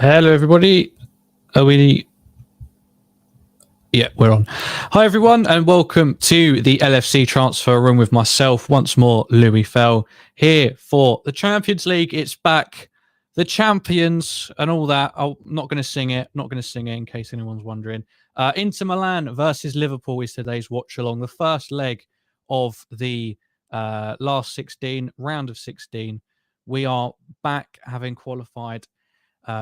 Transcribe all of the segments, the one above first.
Hello, everybody. Are we? Yeah, we're on. Hi, everyone, and welcome to the LFC Transfer Room with myself once more, Louis Fell, here for the Champions League. It's back, the champions, and all that. I'm not going to sing it. Not going to sing it in case anyone's wondering. Inter Milan versus Liverpool is today's watch along. The first leg of the last 16 round of 16. We are back, having qualified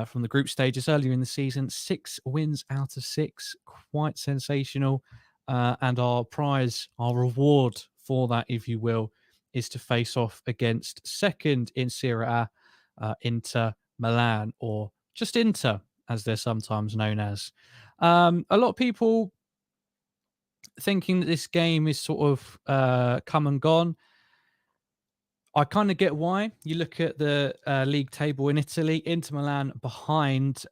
from the group stages earlier in the season. 6 wins out of 6, quite sensational. And our prize, our reward for that, if you will, is to face off against second in Serie A, Inter Milan, or just Inter, as they're sometimes known as. A lot of people thinking that this game is sort of come and gone. I kind of get why. You look at the league table in Italy, Inter Milan behind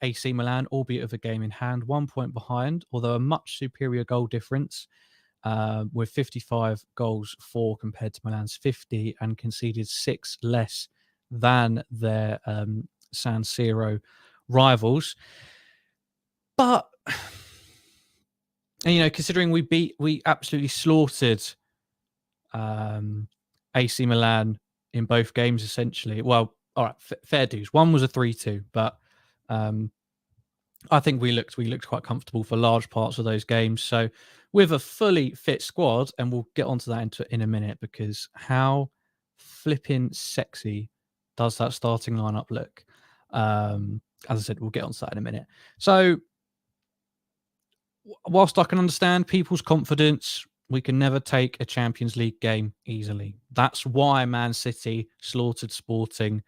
AC Milan, albeit with a game in hand, 1 point behind, although a much superior goal difference with 55 goals for compared to Milan's 50, and conceded 6 less than their San Siro rivals. But, and, considering we absolutely slaughtered AC Milan in both games, essentially. Well, all right, fair dues. One was a 3-2, but I think we looked quite comfortable for large parts of those games. So with a fully fit squad, and we'll get onto that in a minute, because how flipping sexy does that starting lineup look? As I said, we'll get onto that in a minute. So whilst I can understand people's confidence, we can never take a Champions League game easily. That's why Man City slaughtered Sporting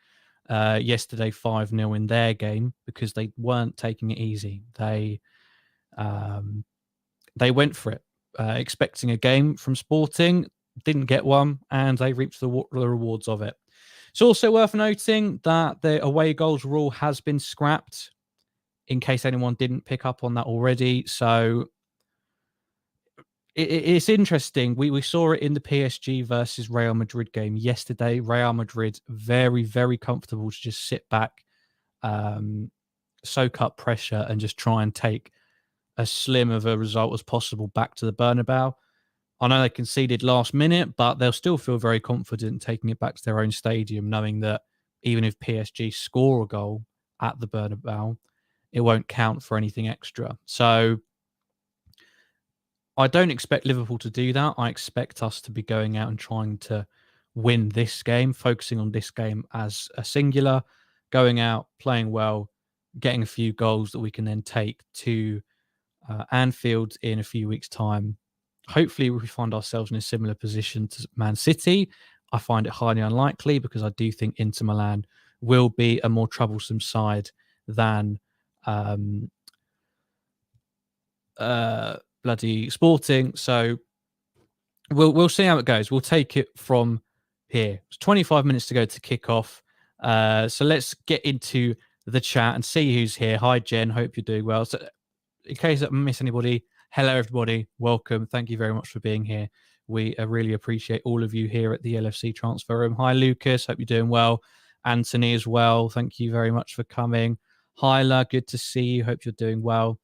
yesterday 5-0 in their game, because they weren't taking it easy. They went for it, expecting a game from Sporting, didn't get one, and they reaped the rewards of it. It's also worth noting that the away goals rule has been scrapped, in case anyone didn't pick up on that already. So it's interesting. We saw it in the PSG versus Real Madrid game yesterday. Real Madrid very, very comfortable to just sit back, soak up pressure, and just try and take as slim of a result as possible back to the Bernabeu. I know they conceded last minute, but they'll still feel very confident taking it back to their own stadium, knowing that even if PSG score a goal at the Bernabeu, it won't count for anything extra. So I don't expect Liverpool to do that. I expect us to be going out and trying to win this game, focusing on this game as a singular, going out, playing well, getting a few goals that we can then take to Anfield in a few weeks' time. Hopefully, we find ourselves in a similar position to Man City. I find it highly unlikely, because I do think Inter Milan will be a more troublesome side than bloody Sporting. So we'll see how it goes. We'll take it from here. It's 25 minutes to go to kick off. So let's get into the chat and see who's here. Hi, Jen. Hope you're doing well. So in case I miss anybody, hello, everybody. Welcome. Thank you very much for being here. We really appreciate all of you here at the LFC Transfer Room. Hi, Lucas. Hope you're doing well. Anthony as well. Thank you very much for coming. Hyla, good to see you. Hope you're doing well.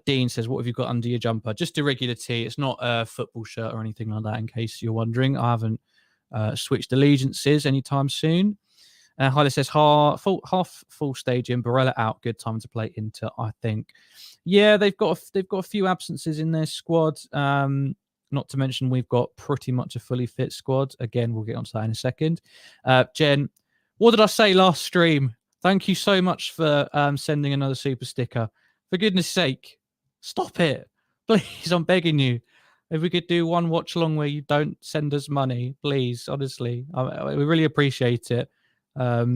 Dean says, what have you got under your jumper? Just a regular tee. It's not a football shirt or anything like that, in case you're wondering. I haven't switched allegiances anytime soon. Hyla says, half full stadium, Barella out. Good time to play Inter, I think. Yeah, they've got a few absences in their squad. Not to mention we've got pretty much a fully fit squad. Again, we'll get onto that in a second. Jen, what did I say last stream? Thank you so much for sending another super sticker. For goodness sake, stop it. Please, I'm begging you. If we could do one watch along where you don't send us money, please, honestly. We really appreciate it. But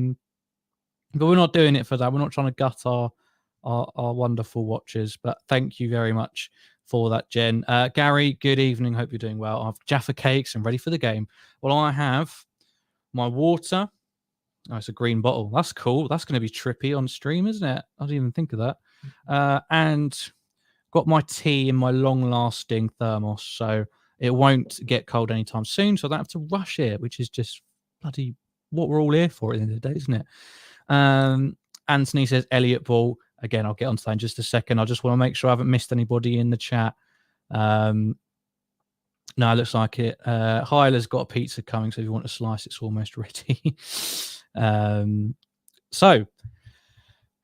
we're not doing it for that. We're not trying to gut our wonderful watchers. But thank you very much for that, Jen. Gary, good evening. Hope you're doing well. I've Jaffa cakes and ready for the game. Well, I have my water. Oh, it's a green bottle. That's cool. That's going to be trippy on stream, isn't it? I didn't even think of that. And got my tea in my long-lasting thermos, so it won't get cold anytime soon, so I don't have to rush it, which is just bloody what we're all here for at the end of the day, isn't it? Anthony says Elliot Ball. Again, I'll get onto that in just a second. I just want to make sure I haven't missed anybody in the chat. No, it looks like it. Hyla's got a pizza coming, so if you want a slice, it's almost ready. So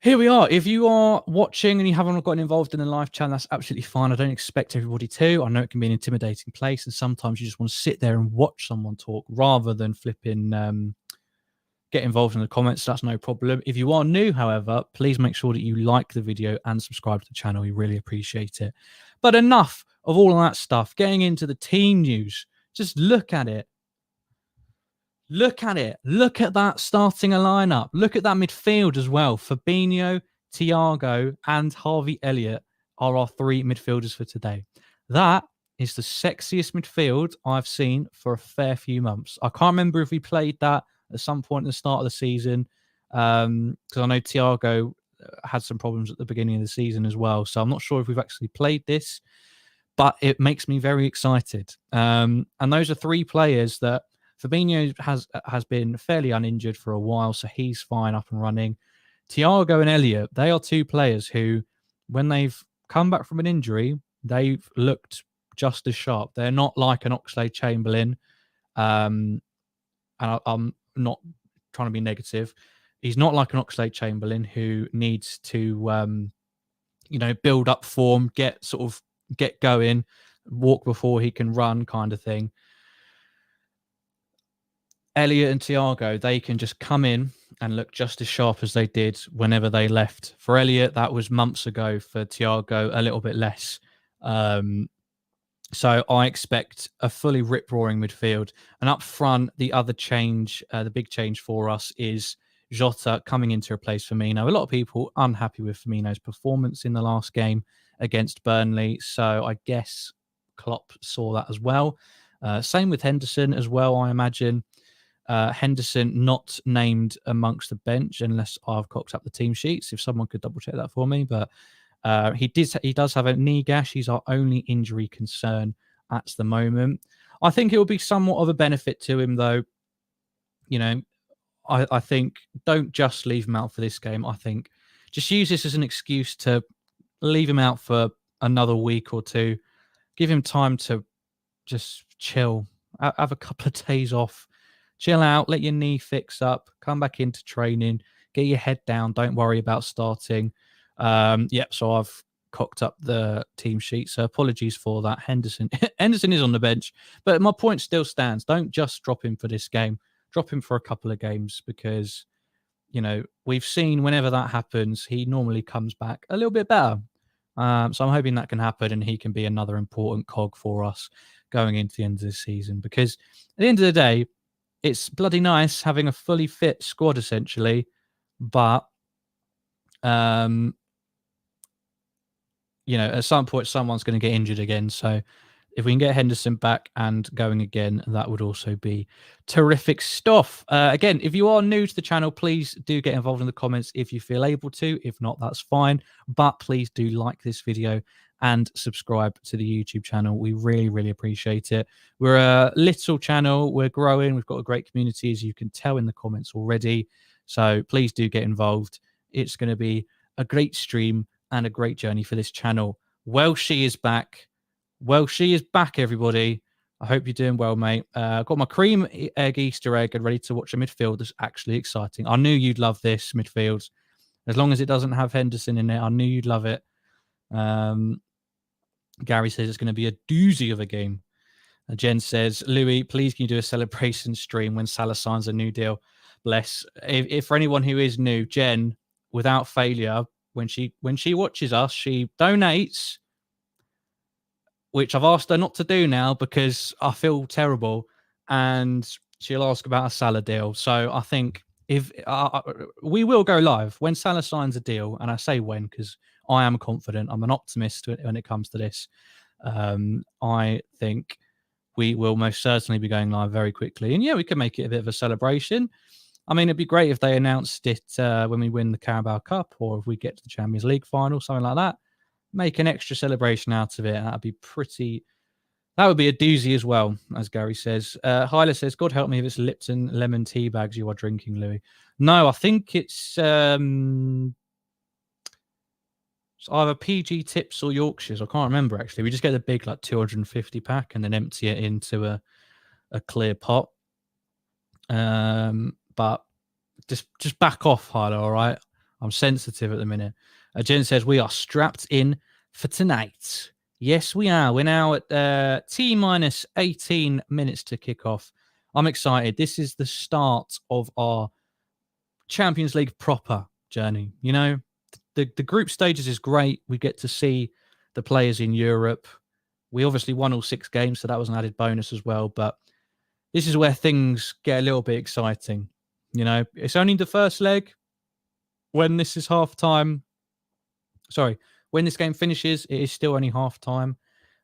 here we are. If you are watching and you haven't gotten involved in the live chat, that's absolutely fine. I don't expect everybody to. I know it can be an intimidating place, and sometimes you just want to sit there and watch someone talk rather than flipping get involved in the comments. That's no problem. If you are new, however, please make sure that you like the video and subscribe to the channel. We really appreciate it. But enough of all of that stuff. Getting into the team news. Just look at it. Look at it. Look at that starting a lineup. Look at that midfield as well. Fabinho, Thiago, and Harvey Elliott are our 3 midfielders for today. That is the sexiest midfield I've seen for a fair few months. I can't remember if we played that at some point at the start of the season, because I know Thiago had some problems at the beginning of the season as well. So I'm not sure if we've actually played this, but it makes me very excited. And those are 3 players that Fabinho has been fairly uninjured for a while, so he's fine, up and running. Thiago and Elliott, they are 2 players who, when they've come back from an injury, they've looked just as sharp. They're not like an Oxlade-Chamberlain. And I'm not trying to be negative. He's not like an Oxlade-Chamberlain who needs to, build up form, get going, walk before he can run, kind of thing. Elliott and Thiago, they can just come in and look just as sharp as they did whenever they left. For Elliott, that was months ago. For Thiago, a little bit less. So I expect a fully rip-roaring midfield. And up front, the other change, the big change for us is Jota coming in to replace Firmino. A lot of people unhappy with Firmino's performance in the last game against Burnley. So I guess Klopp saw that as well. Same with Henderson as well, I imagine. Henderson not named amongst the bench unless I've cocked up the team sheets. If someone could double check that for me. But he does have a knee gash. He's our only injury concern at the moment. I think it will be somewhat of a benefit to him, though. I think don't just leave him out for this game. I think just use this as an excuse to leave him out for another week or 2. Give him time to just chill, have a couple of days off, chill out, let your knee fix up, come back into training, get your head down. Don't worry about starting. So I've cocked up the team sheet, so apologies for that. Henderson is on the bench, but my point still stands. Don't just drop him for this game. Drop him for a couple of games, because we've seen whenever that happens, he normally comes back a little bit better. So I'm hoping that can happen and he can be another important cog for us going into the end of the season, because at the end of the day, it's bloody nice having a fully fit squad essentially, but at some point, someone's going to get injured again. So if we can get Henderson back and going again, that would also be terrific stuff. Again, if you are new to the channel, please do get involved in the comments if you feel able to. If not, that's fine. But please do like this video and subscribe to the YouTube channel. We really, really appreciate it. We're a little channel. We're growing. We've got a great community, as you can tell in the comments already. So please do get involved. It's going to be a great stream and a great journey for this channel. Welshie is back. Welshie is back, everybody. I hope you're doing well, mate. I've got my cream egg Easter egg and ready to watch a midfield that's actually exciting. I knew you'd love this midfield. As long as it doesn't have Henderson in it, I knew you'd love it. Gary says it's going to be a doozy of a game. Jen says, Louis, please can you do a celebration stream when Salah signs a new deal? Bless. If for anyone who is new, Jen, without failure, when she watches us, she donates, which I've asked her not to do now because I feel terrible, and she'll ask about a Salah deal. So I think if we will go live when Salah signs a deal, and I say when because I am confident. I'm an optimist when it comes to this. I think we will most certainly be going live very quickly, and yeah, we can make it a bit of a celebration. I mean, it'd be great if they announced it when we win the Carabao Cup, or if we get to the Champions League final, something like that. Make an extra celebration out of it. That'd be pretty That would be a doozy as well, as Gary says. Hyla says, God help me if it's Lipton lemon tea bags you are drinking, Louis. No, I think it's either PG Tips or Yorkshires. I can't remember, actually. We just get the big, 250 pack and then empty it into a clear pot. But just back off, Hyla, all right? I'm sensitive at the minute. Jen says, we are strapped in for tonight. Yes, we are. We're now at T-minus 18 minutes to kick off. I'm excited. This is the start of our Champions League proper journey. You know, the group stages is great. We get to see the players in Europe. We obviously won all 6 games, so that was an added bonus as well. But this is where things get a little bit exciting. You know, it's only the first leg. When this is half time, when this game finishes, it is still only half time.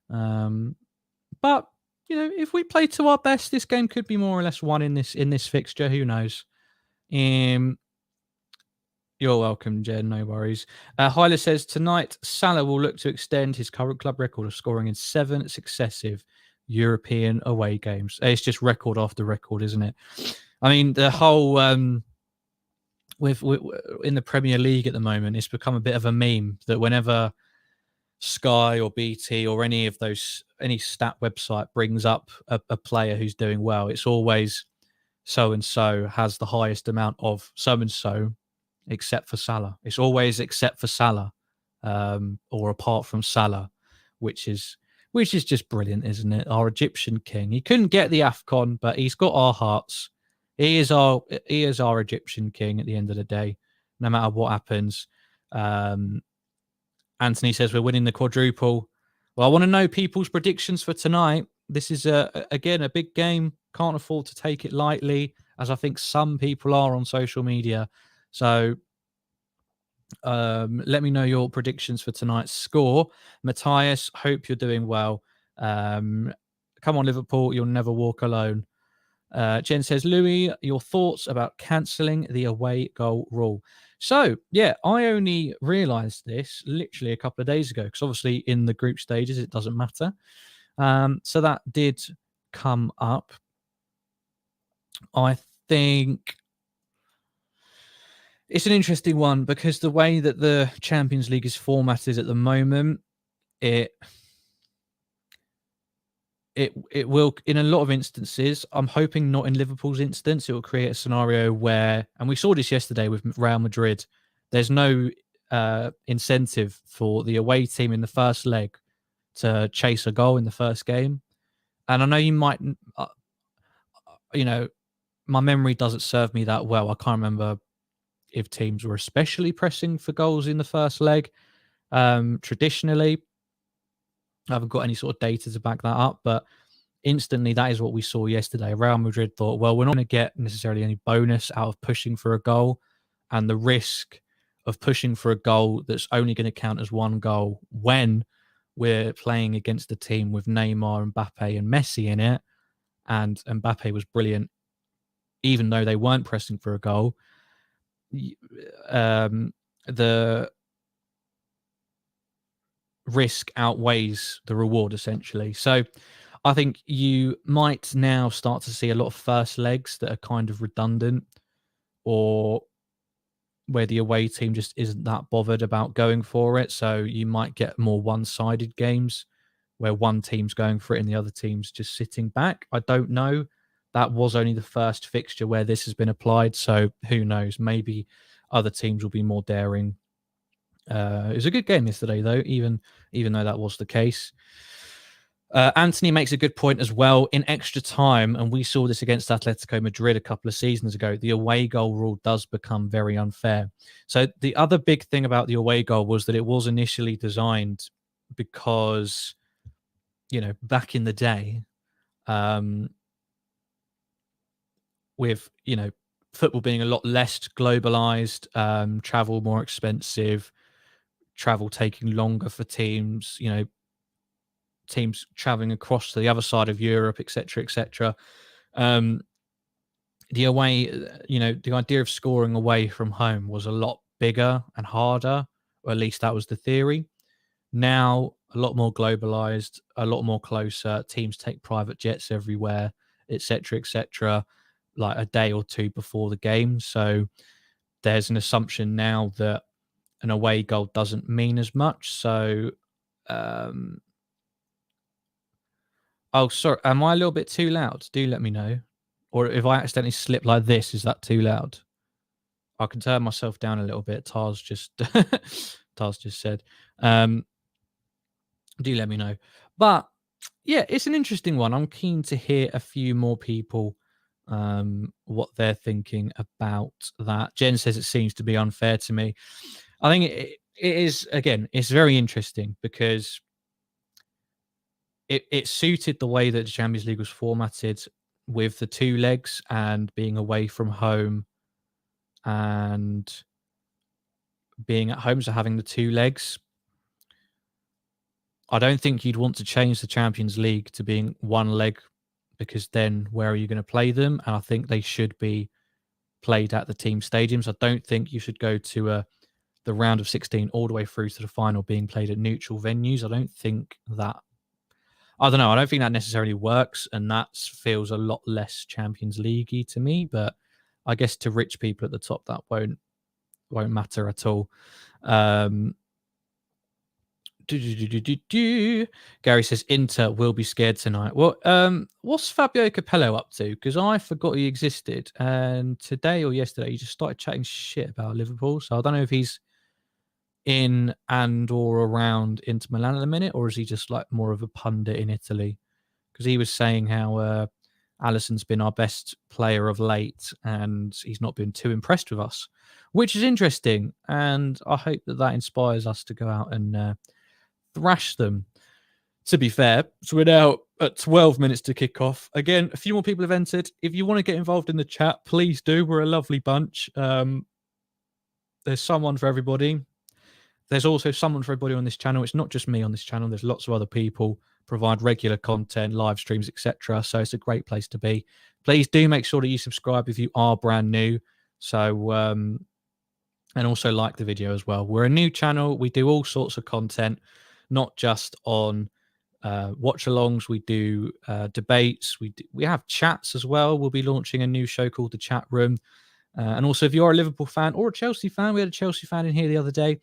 But you know, if we play to our best, this game could be more or less won in this fixture. Who knows? You're welcome, Jen. No worries. Hyla says tonight Salah will look to extend his current club record of scoring in 7 successive European away games. It's just record after record, isn't it? I mean, the whole with in the Premier League at the moment, it's become a bit of a meme that whenever Sky or BT or any stat website brings up a player who's doing well, it's always so and so has the highest amount of so and so, except for Salah. It's always except for Salah, or apart from Salah, which is just brilliant, isn't it? Our Egyptian king. He couldn't get the AFCON, but he's got our hearts. He is our Egyptian king at the end of the day, no matter what happens. Anthony says we're winning the quadruple. Well, I want to know people's predictions for tonight. This is again a big game. Can't afford to take it lightly, as I think some people are on social media. So let me know your predictions for tonight's score. Matthias, hope you're doing well. Come on, Liverpool, you'll never walk alone. Jen says, Louis, your thoughts about cancelling the away goal rule. So, yeah, I only realised this literally a couple of days ago, because obviously in the group stages, it doesn't matter. So that did come up. I think it's an interesting one because the way that the Champions League is formatted at the moment, it will, in a lot of instances, I'm hoping not in Liverpool's instance, it will create a scenario where, and we saw this yesterday with Real Madrid, there's no incentive for the away team in the first leg to chase a goal in the first game. And I know you might, my memory doesn't serve me that well. I can't remember if teams were especially pressing for goals in the first leg. Traditionally, I haven't got any sort of data to back that up, but instantly that is what we saw yesterday. Real Madrid thought, well, we're not going to get necessarily any bonus out of pushing for a goal, and the risk of pushing for a goal that's only going to count as one goal when we're playing against a team with Neymar, Mbappe and Messi in it, and Mbappe was brilliant, even though they weren't pressing for a goal. The risk outweighs the reward, essentially. So I think you might now start to see a lot of first legs that are kind of redundant, or where the away team just isn't that bothered about going for it. So you might get more one-sided games where one team's going for it and the other team's just sitting back. I don't know. That was only the first fixture where this has been applied, so who knows? Maybe other teams will be more daring. It was a good game yesterday, though, even though that was the case. Anthony makes a good point as well. In extra time, and we saw this against Atletico Madrid a couple of seasons ago, the away goal rule does become very unfair. So the other big thing about the away goal was that it was initially designed because, back in the day, with, football being a lot less globalized, travel more expensive, travel taking longer for teams, teams traveling across to the other side of Europe, etc., etc. The away, the idea of scoring away from home was a lot bigger and harder, or at least that was the theory. Now, a lot more globalized, a lot more closer. Teams take private jets everywhere, etc., like a day or two before the game. So there's an assumption now that an away goal doesn't mean as much. So, oh, sorry, am I a little bit too loud? Do let me know. Or if I accidentally slip like this, is that too loud? I can turn myself down a little bit. Tars just said. Do let me know. But yeah, it's an interesting one. I'm keen to hear a few more people what they're thinking about that. Jen says it seems to be unfair to me. I think it is, again, it's very interesting because it suited the way that the Champions League was formatted with the two legs and being away from home and being at home, so having the two legs. I don't think you'd want to change the Champions League to being one leg, because then where are you going to play them? And I think they should be played at the team stadiums. I don't think you should go to the round of 16 all the way through to the final being played at neutral venues. I don't think that necessarily works, and that feels a lot less Champions League-y to me. But I guess to rich people at the top, that won't matter at all. Gary says Inter will be scared tonight. Well, what's Fabio Capello up to? Because I forgot he existed, and today or yesterday he just started chatting shit about Liverpool. So I don't know if he's in and or around Inter Milan at the minute, or is he just like more of a pundit in Italy? Because he was saying how Alisson's been our best player of late, and he's not been too impressed with us, which is interesting. And I hope that inspires us to go out and thrash them. To be fair, so we're now at 12 minutes to kick off. Again, a few more people have entered. If you want to get involved in the chat, please do. We're a lovely bunch. There's someone for everybody. There's also someone for everybody on this channel. It's not just me on this channel. There's lots of other people provide regular content, live streams, etc. So it's a great place to be. Please do make sure that you subscribe if you are brand new. So, and also like the video as well. We're a new channel. We do all sorts of content, not just on watch-alongs. We do debates. We have chats as well. We'll be launching a new show called The Chat Room. And also, if you're a Liverpool fan or a Chelsea fan, we had a Chelsea fan in here the other day.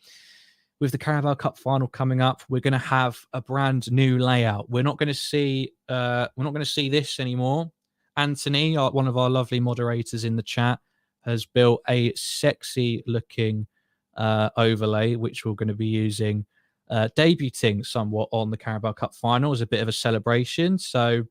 With the Carabao Cup final coming up, we're going to have a brand new layout. We're not going to see this anymore. Anthony, one of our lovely moderators in the chat, has built a sexy looking overlay, which we're going to be using, debuting somewhat on the Carabao Cup final as a bit of a celebration. So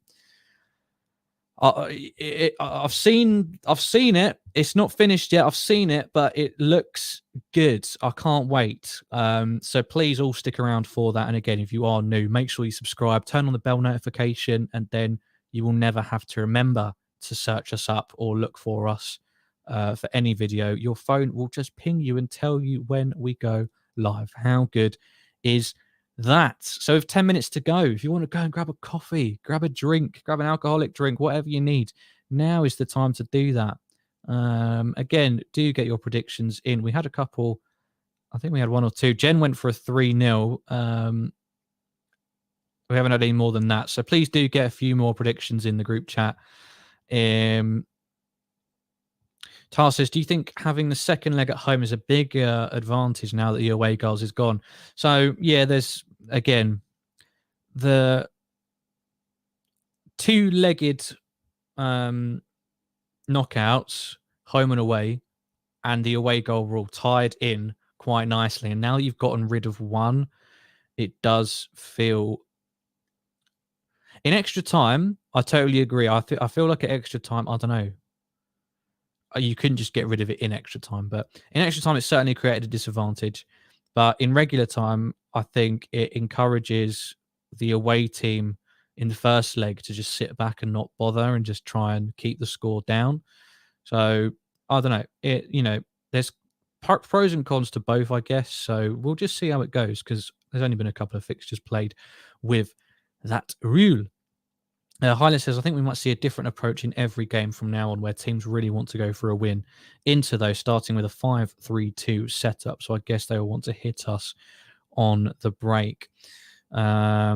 I've seen it. It's not finished yet. I've seen it, but it looks good. I can't wait. So please all stick around for that. And again, if you are new, make sure you subscribe, turn on the bell notification, and then you will never have to remember to search us up or look for us for any video. Your phone will just ping you and tell you when we go live. How good is that? So with 10 minutes to go, if you want to go and grab a coffee, grab a drink, grab an alcoholic drink, whatever you need, now is the time to do that. Again, do get your predictions in. We had a couple. I think we had one or two. Jen went for a 3-0. We haven't had any more than that. So please do get a few more predictions in the group chat. Tar says, do you think having the second leg at home is a big advantage now that the away goals is gone? So, yeah, there's, again, the two-legged knockouts, home and away, and the away goal rule tied in quite nicely. And now that you've gotten rid of one, it does feel... In extra time, I totally agree. I feel like at extra time, I don't know, you couldn't just get rid of it in extra time, but in extra time, it certainly created a disadvantage. But in regular time, I think it encourages the away team in the first leg to just sit back and not bother and just try and keep the score down. So I don't know. There's pros and cons to both, I guess. So we'll just see how it goes, because there's only been a couple of fixtures played with that rule. Hyland says, I think we might see a different approach in every game from now on, where teams really want to go for a win. Inter, though, starting with a 5-3-2 setup. So I guess they will want to hit us on the break. Yeah.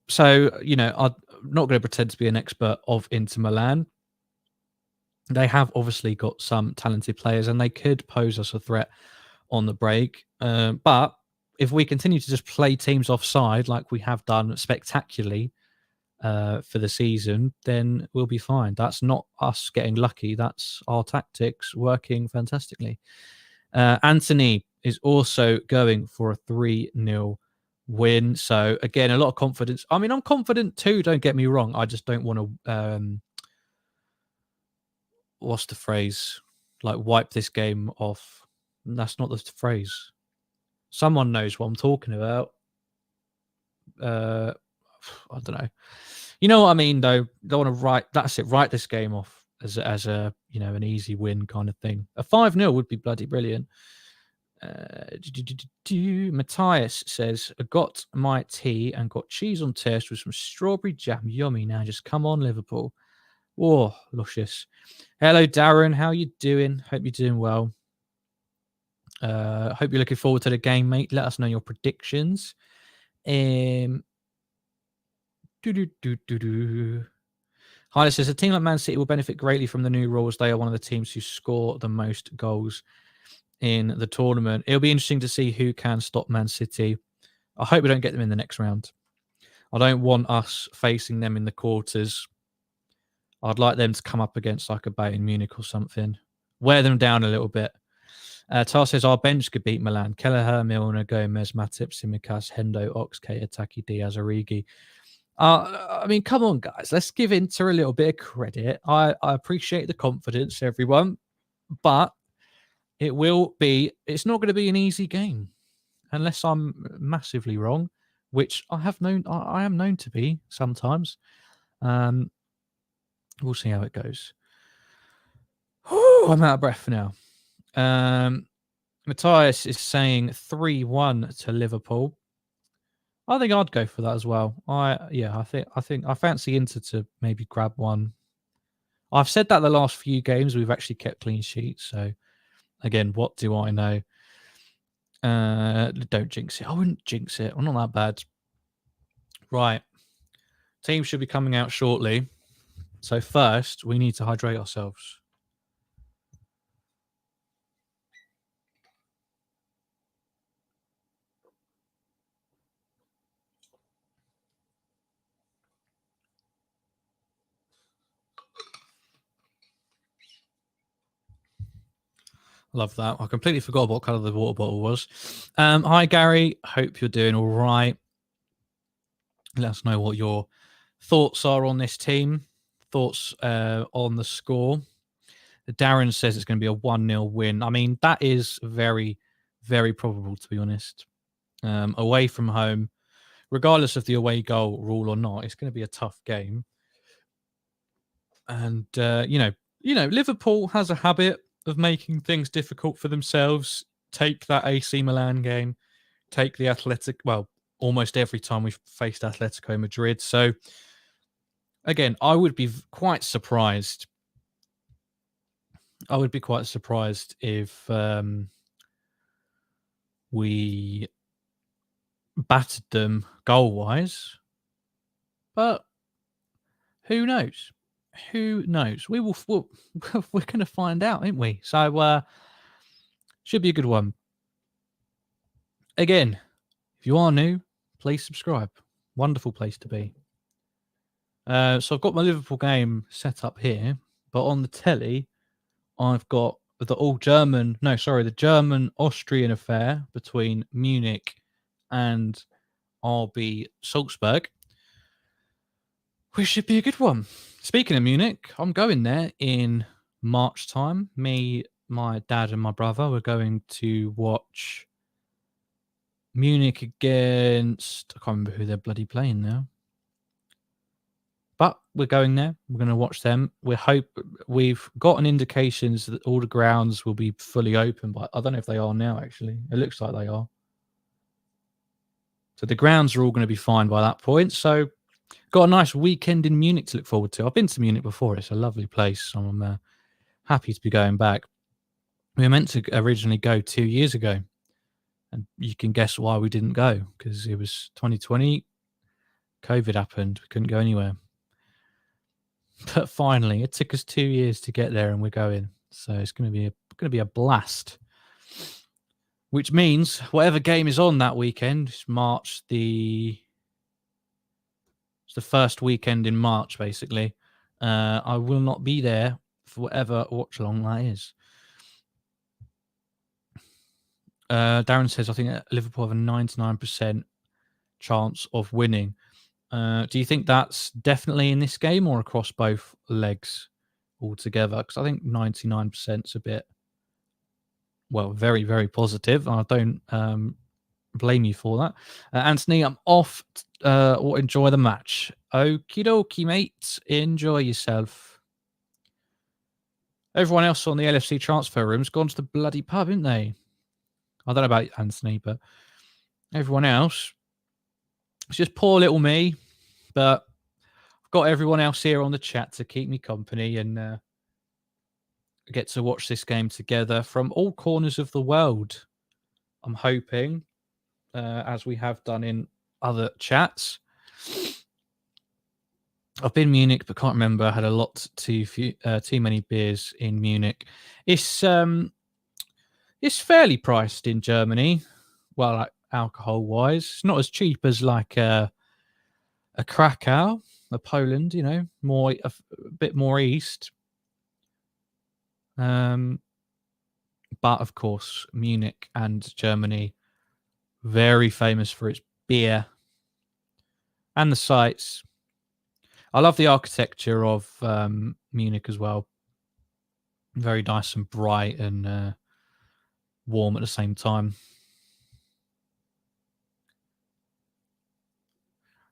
So, I'm not going to pretend to be an expert of Inter Milan. They have obviously got some talented players and they could pose us a threat on the break. But if we continue to just play teams offside like we have done spectacularly for the season, then we'll be fine. That's not us getting lucky. That's our tactics working fantastically. Anthony is also going for a 3-0 win. So, again, a lot of confidence. I mean, I'm confident too, don't get me wrong. I just don't want to, what's the phrase? Like, wipe this game off. That's not the phrase. Someone knows what I'm talking about. I don't know. You know what I mean, though. Don't want to write this game off as a an easy win kind of thing. A 5-0 would be bloody brilliant. Matthias says, I got my tea and got cheese on toast with some strawberry jam. Yummy. Now just come on, Liverpool. Oh, luscious. Hello, Darren. How you doing? Hope you're doing well. Hope you're looking forward to the game, mate. Let us know your predictions. Hyla says, a team like Man City will benefit greatly from the new rules. They are one of the teams who score the most goals in the tournament. It'll be interesting to see who can stop Man City. I hope we don't get them in the next round. I don't want us facing them in the quarters. I'd like them to come up against like a Bayern Munich or something. Wear them down a little bit. Tar says our bench could beat Milan. Kelleher, Milner, Gomez, Matip, Tsimikas, Hendo, Oxlade, Ataki, Diaz, Origi. I mean, come on, guys. Let's give Inter a little bit of credit. I appreciate the confidence, everyone. But it's not going to be an easy game. Unless I'm massively wrong, which I am known to be sometimes. We'll see how it goes. I'm out of breath now. Matthias is saying 3-1 to Liverpool. I think I'd go for that as well. I think I fancy Inter to maybe grab one. I've said that the last few games we've actually kept clean sheets. So again, what do I know? Don't jinx it. I wouldn't jinx it. I'm not that bad. Right. Team should be coming out shortly. So first, we need to hydrate ourselves. Love that. I completely forgot what colour the water bottle was. Hi, Gary. Hope you're doing all right. Let us know what your thoughts are on this team. Thoughts on the score. Darren says it's going to be a 1-0 win. I mean, that is very, very probable, to be honest. Away from home, regardless of the away goal rule or not, it's going to be a tough game. And, Liverpool has a habit of making things difficult for themselves. Take that AC Milan game. Take the almost every time we've faced Atletico Madrid. So, again, I would be quite surprised. I would be quite surprised if we battered them goal-wise. But who knows? Who knows? We're going to find out, aren't we? So, should be a good one. Again, if you are new, please subscribe. Wonderful place to be. So I've got my Liverpool game set up here, but on the telly, I've got the German-Austrian affair between Munich and RB Salzburg, which should be a good one. Speaking of Munich, I'm going there in March time. Me, my dad, and my brother, we're going to watch Munich against... I can't remember who they're bloody playing now. But we're going there. We're going to watch them. We've gotten indications that all the grounds will be fully open, but I don't know if they are now, actually. It looks like they are. So the grounds are all going to be fine by that point. So got a nice weekend in Munich to look forward to. I've been to Munich before. It's a lovely place. So I'm happy to be going back. We were meant to originally go 2 years ago. And you can guess why we didn't go, because it was 2020. COVID happened. We couldn't go anywhere. But finally, it took us 2 years to get there, and we're going. So it's going to be a blast. Which means whatever game is on that weekend, it's the first weekend in March, basically. I will not be there for whatever watch-along that is. Darren says, I think Liverpool have a 99% chance of winning. Do you think that's definitely in this game or across both legs altogether? Because I think 99% is a bit, very, very positive. I don't blame you for that. Anthony, I'm off. Or enjoy the match. Okie dokie, mate. Enjoy yourself. Everyone else on the LFC transfer room's gone to the bloody pub, haven't they? I don't know about Anthony, but everyone else, it's just poor little me. But I've got everyone else here on the chat to keep me company and get to watch this game together from all corners of the world. I'm hoping, as we have done in other chats. I've been in Munich, but can't remember. I had a lot too many beers in Munich. It's fairly priced in Germany. Well, like alcohol wise, it's not as cheap as like a Krakow, a Poland. A bit more east. But of course, Munich and Germany, very famous for its beer and the sights. I love the architecture of Munich as well. Very nice and bright and warm at the same time.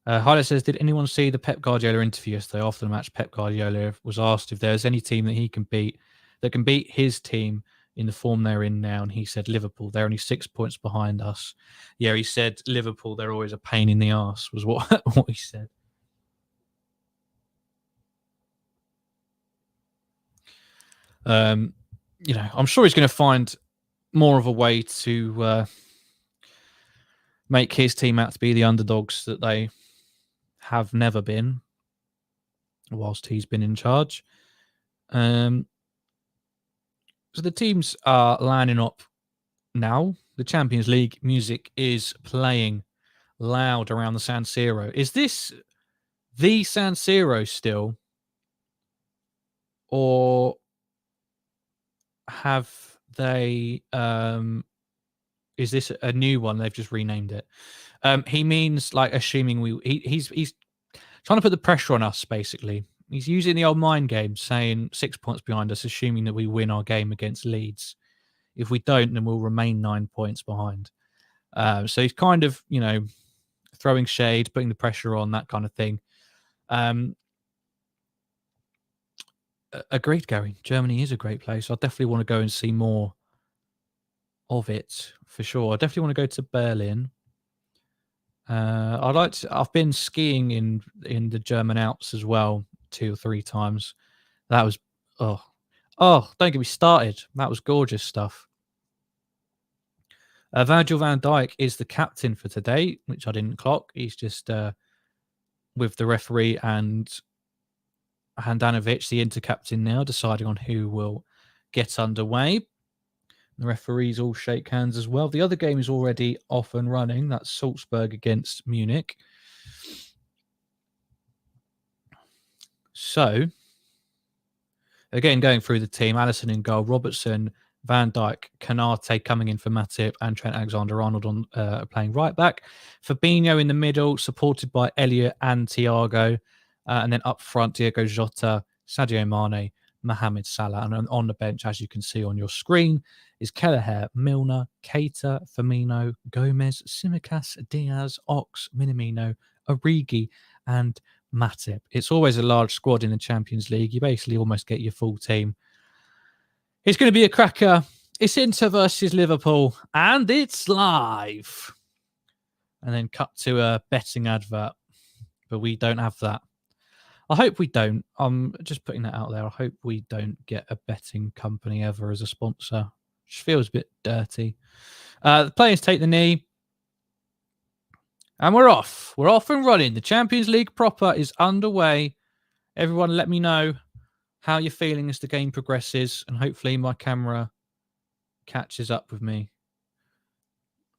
Hyla says, did anyone see the Pep Guardiola interview yesterday? After the match, Pep Guardiola was asked if there's any team that he can beat, that can beat his team in the form they're in now. And he said, Liverpool, they're only 6 points behind us. Yeah, he said, Liverpool, they're always a pain in the arse, was what he said. I'm sure he's going to find more of a way to make his team out to be the underdogs that they have never been whilst he's been in charge. So the teams are lining up now. The Champions League music is playing loud around the San Siro. Is this the San Siro still? Or have they is this a new one? They've just renamed it. He means like assuming he's trying to put the pressure on us, basically. He's using the old mind game, saying 6 points behind us, assuming that we win our game against Leeds. If we don't, then we'll remain 9 points behind. So he's kind of, throwing shade, putting the pressure on, that kind of thing. Agreed, Gary. Germany is a great place. I definitely want to go and see more of it for sure. I definitely want to go to Berlin. I've been skiing in the German Alps as well 2 or 3 times. That was don't get me started. That was gorgeous stuff. Virgil van Dijk is the captain for today, which I didn't clock. He's just with the referee and Handanovic, the inter-captain now, deciding on who will get underway. The referees all shake hands as well. The other game is already off and running. That's Salzburg against Munich. So, again, going through the team, Alisson in goal, Robertson, Van Dijk, Kanate coming in for Matip, and Trent Alexander-Arnold playing right back. Fabinho in the middle, supported by Elliot and Thiago. And then up front, Diego Jota, Sadio Mane, Mohamed Salah. And on the bench, as you can see on your screen, is Kelleher, Milner, Keita, Firmino, Gomez, Tsimikas, Diaz, Ox, Minamino, Origi, and Matip. It's always a large squad in the Champions League. You basically almost get your full team. It's going to be a cracker. It's Inter versus Liverpool, and it's live. And then cut to a betting advert, but we don't have that. I hope we don't. I'm just putting that out there. I hope we don't get a betting company ever as a sponsor. Just feels a bit dirty. The players take the knee. And we're off. We're off and running. The Champions League proper is underway. Everyone let me know how you're feeling as the game progresses. And hopefully my camera catches up with me.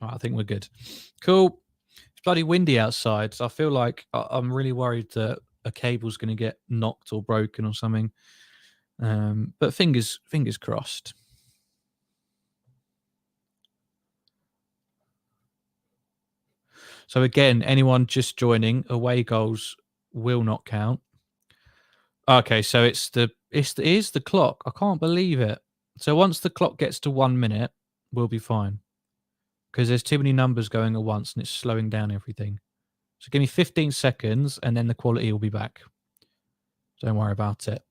Right, I think we're good. Cool. It's bloody windy outside. So I feel like I'm really worried that a cable's going to get knocked or broken or something. But fingers crossed. So again, anyone just joining, away goals will not count. Okay, so it is the clock. I can't believe it. So once the clock gets to 1 minute, we'll be fine. Because there's too many numbers going at once and it's slowing down everything. So give me 15 seconds and then the quality will be back. Don't worry about it.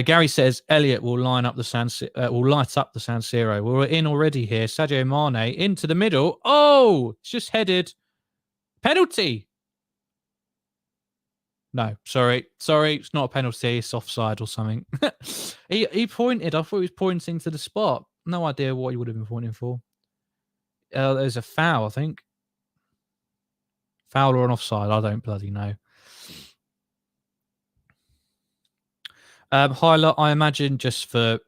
Gary says Elliot will light up the San Siro. We're in already here. Sadio Mane into the middle. Oh, it's just headed. Penalty. No, sorry. It's not a penalty. It's offside or something. he pointed. I thought he was pointing to the spot. No idea what he would have been pointing for. There's a foul, I think. Foul or an offside? I don't bloody know. Highlight, I imagine, just for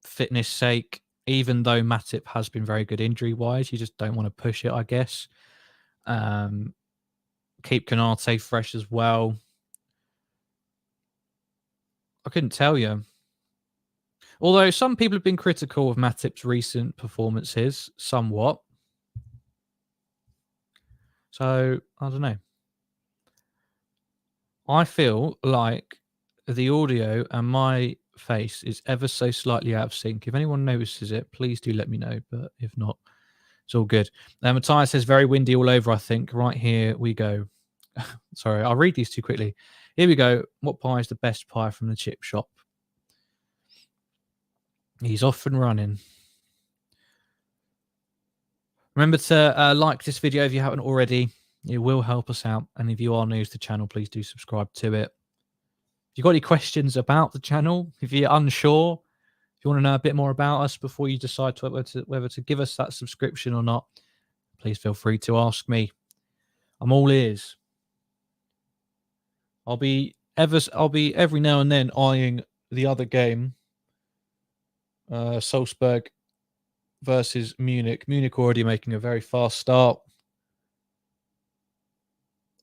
fitness sake, even though Matip has been very good injury-wise, you just don't want to push it, I guess. Keep Konate fresh as well. I couldn't tell you. Although some people have been critical of Matip's recent performances, somewhat. So, I don't know. I feel like the audio and my face is ever so slightly out of sync. If anyone notices it, please do let me know. But if not, it's all good. Matthias says very windy all over, I think. Right, here we go. Sorry, I'll read these too quickly. Here we go. What pie is the best pie from the chip shop? He's off and running. Remember to like this video if you haven't already. It will help us out. And if you are new to the channel, please do subscribe to it. If you've got any questions about the channel, if you're unsure, if you want to know a bit more about us before you decide whether to give us that subscription or not, please feel free to ask me. I'm all ears. I'll be every now and then eyeing the other game, Salzburg versus Munich. Munich already making a very fast start.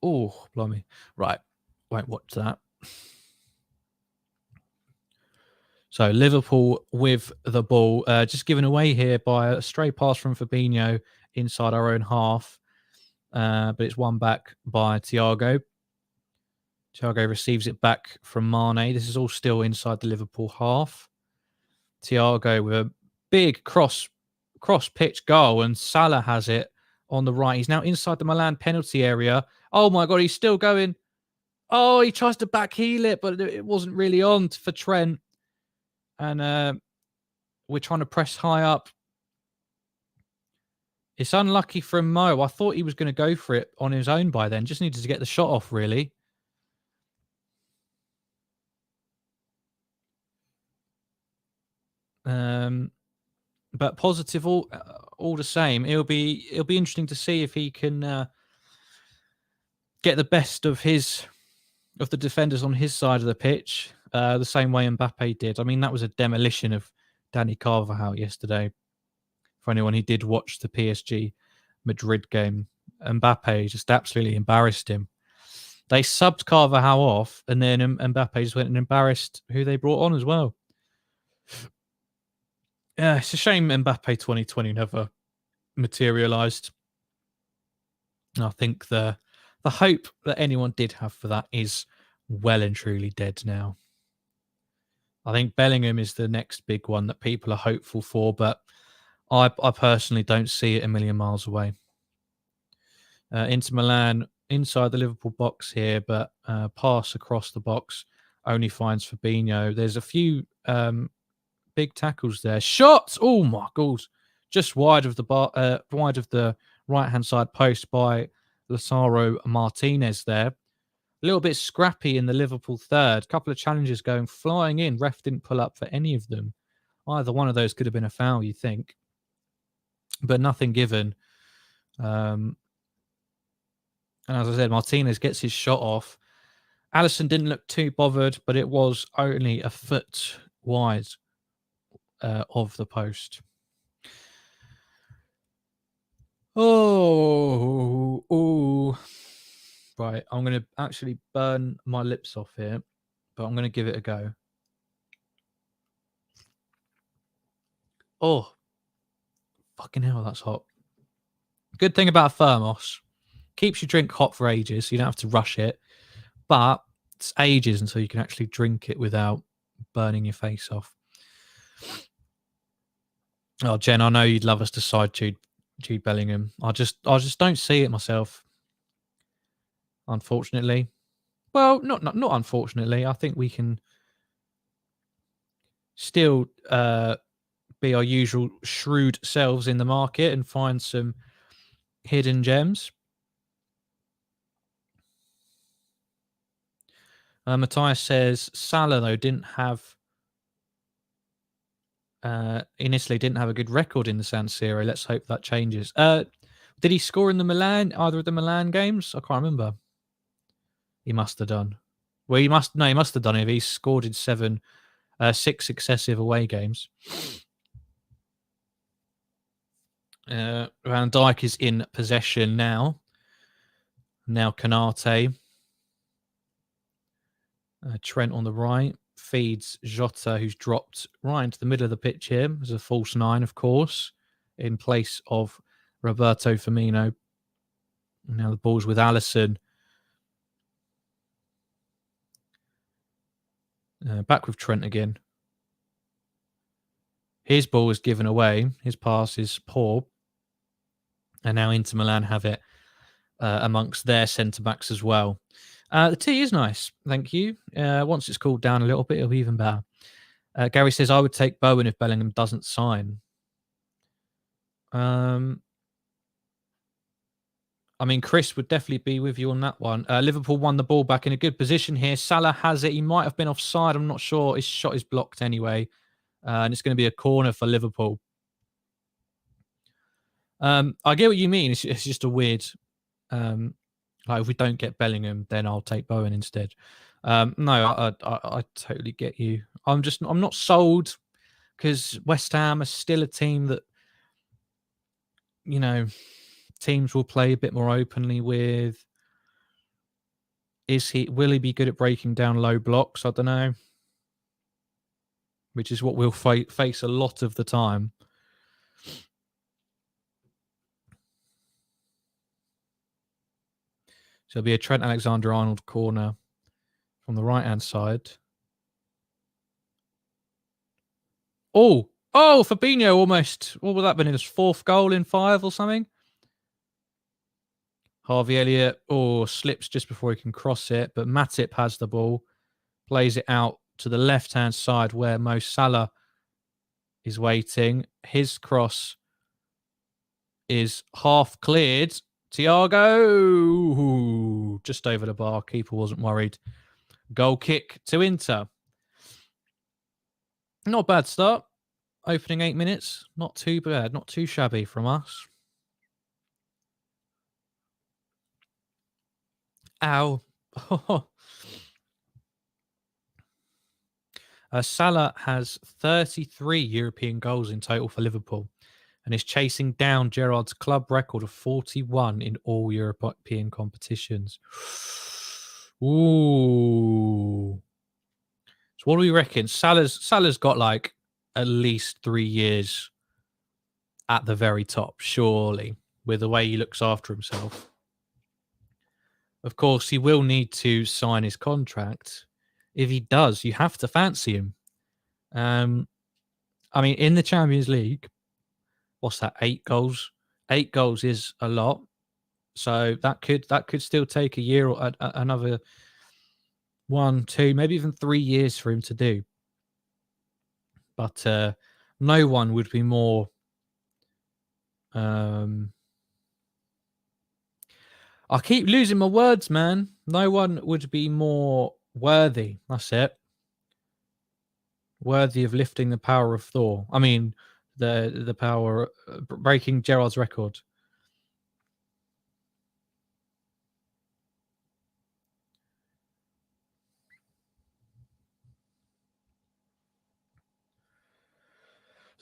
Oh, blimey. Right. Won't watch that. So Liverpool with the ball, just given away here by a stray pass from Fabinho inside our own half. But it's won back by Thiago. Thiago receives it back from Mane. This is all still inside the Liverpool half. Thiago with a big cross pitch goal, and Salah has it on the right. He's now inside the Milan penalty area. Oh my God, he's still going. Oh, he tries to back heel it, but it wasn't really on for Trent. And we're trying to press high up. It's unlucky from Mo. I thought he was going to go for it on his own by then. Just needed to get the shot off, really. But positive all the same. It'll be interesting to see if he can get the best of the defenders on his side of the pitch, the same way Mbappe did. I mean, that was a demolition of Danny Carvajal yesterday. For anyone who did watch the PSG Madrid game, Mbappe just absolutely embarrassed him. They subbed Carvajal off, and then Mbappe just went and embarrassed who they brought on as well. Yeah, it's a shame Mbappe 2020 never materialised. I think the hope that anyone did have for that is well and truly dead now. I think Bellingham is the next big one that people are hopeful for, but I personally don't see it a million miles away. Inter Milan inside the Liverpool box here, but pass across the box only finds Fabinho. There's a few big tackles there. Shots! Oh my God! Just wide of the right-hand side post by Lautaro Martinez there. A little bit scrappy in the Liverpool third. Couple of challenges going flying in. Ref didn't pull up for any of them. Either one of those could have been a foul, you think, but nothing given. And as I said, Martinez gets his shot off. Alisson didn't look too bothered, but it was only a foot wide of the post. Oh. Right, I'm going to actually burn my lips off here, but I'm going to give it a go. Oh, fucking hell, that's hot. Good thing about a thermos, keeps your drink hot for ages, so you don't have to rush it, but it's ages until you can actually drink it without burning your face off. Oh, Jen, I know you'd love us to side Jude Bellingham. I just don't see it myself, unfortunately. Well, not unfortunately. I think we can still be our usual shrewd selves in the market and find some hidden gems. Matthias says Salah though didn't have initially didn't have a good record in the San Siro. Let's hope that changes. Did he score in either of the Milan games? I can't remember. He must have done. Well, he must have done it if he scored in 6 successive away games. Van Dijk is in possession now. Now Canate. Trent on the right feeds Jota, who's dropped right into the middle of the pitch here as a false 9, of course, in place of Roberto Firmino. Now the ball's with Alisson. Back with Trent again. His ball is given away. His pass is poor. And now Inter Milan have it amongst their centre-backs as well. The tea is nice, thank you. Once it's cooled down a little bit, it'll be even better. Gary says, I would take Bowen if Bellingham doesn't sign. I mean, Kris would definitely be with you on that one. Liverpool won the ball back in a good position here. Salah has it. He might have been offside. I'm not sure. His shot is blocked anyway. And it's going to be a corner for Liverpool. I get what you mean. It's just a weird... like if we don't get Bellingham, then I'll take Bowen instead. No, I totally get you. I'm not sold because West Ham are still a team that, you know, teams will play a bit more openly with. Will he be good at breaking down low blocks? I don't know. Which is what we'll face a lot of the time. So it'll be a Trent Alexander-Arnold corner from the right-hand side. Oh, Fabinho almost. What would that been? His 4th goal in 5 or something? Harvey Elliott, slips just before he can cross it. But Matip has the ball, plays it out to the left-hand side where Mo Salah is waiting. His cross is half cleared. Thiago, just over the bar. Keeper wasn't worried. Goal kick to Inter. Not a bad start. Opening 8 minutes. Not too bad. Not too shabby from us. Ow. Salah has 33 European goals in total for Liverpool and is chasing down Gerrard's club record of 41 in all European competitions. Ooh. So what do we reckon? Salah's got like at least 3 years at the very top, surely, with the way he looks after himself. Of course, he will need to sign his contract. If he does, you have to fancy him. I mean, in the Champions League, what's that? 8 goals. 8 goals is a lot. So that could still take a year or another 1, 2, maybe even 3 years for him to do. But no one would be more. I keep losing my words, man. No one would be more worthy. That's it. worthy of lifting the power of Thor. I mean, the power breaking Gerard's record.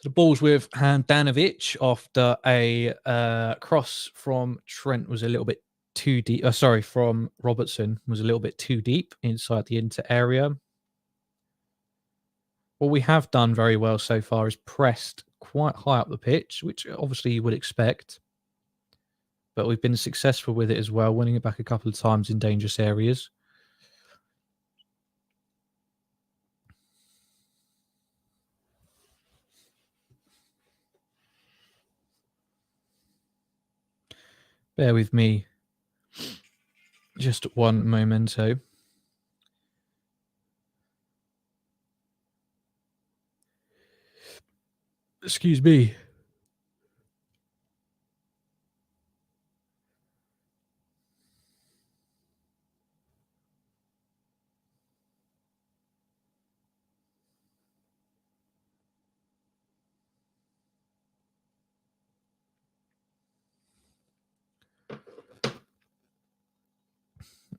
The ball's with Handanovic after a cross from Trent was a little bit too deep. Sorry, from Robertson was a little bit too deep inside the Inter area. What we have done very well so far is pressed quite high up the pitch, which obviously you would expect. But we've been successful with it as well, winning it back a couple of times in dangerous areas. Bear with me just one momento. Excuse me.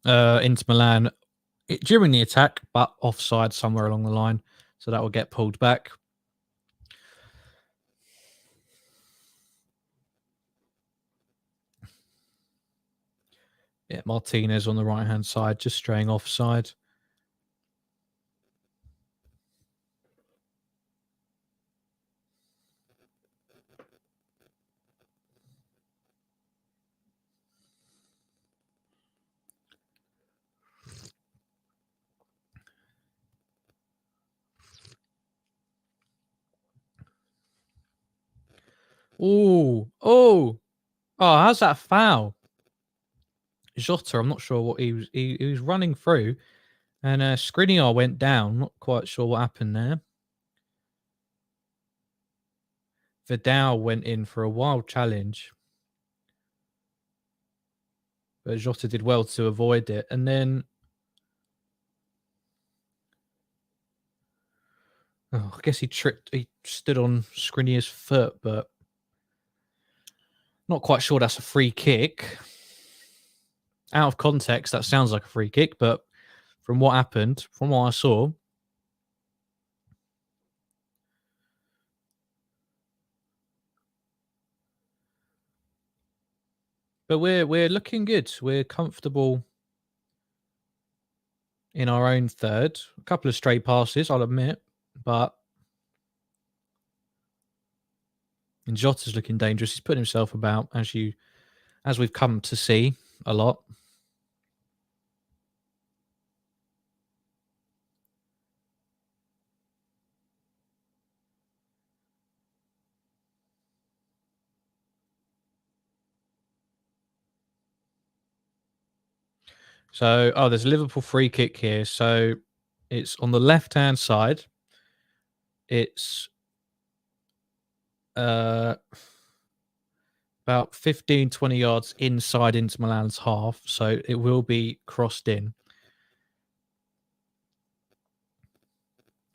Inter Milan during the attack, but offside somewhere along the line. So that will get pulled back. Yeah, Martinez on the right-hand side, just straying offside. Oh, how's that foul? Jota, I'm not sure what he was. He was running through, and Skriniar went down. Not quite sure what happened there. Vidal went in for a wild challenge, but Jota did well to avoid it. And then, I guess he tripped. He stood on Skriniar's foot, but not quite sure that's a free kick. Out of context, that sounds like a free kick, but from what happened, from what I saw, but we're looking good. We're comfortable in our own third. A couple of stray passes, I'll admit, but and Jota's looking dangerous. He's putting himself about, as we've come to see a lot. So, there's a Liverpool free kick here. So it's on the left-hand side. It's about 15, 20 yards inside Inter Milan's half. So it will be crossed in.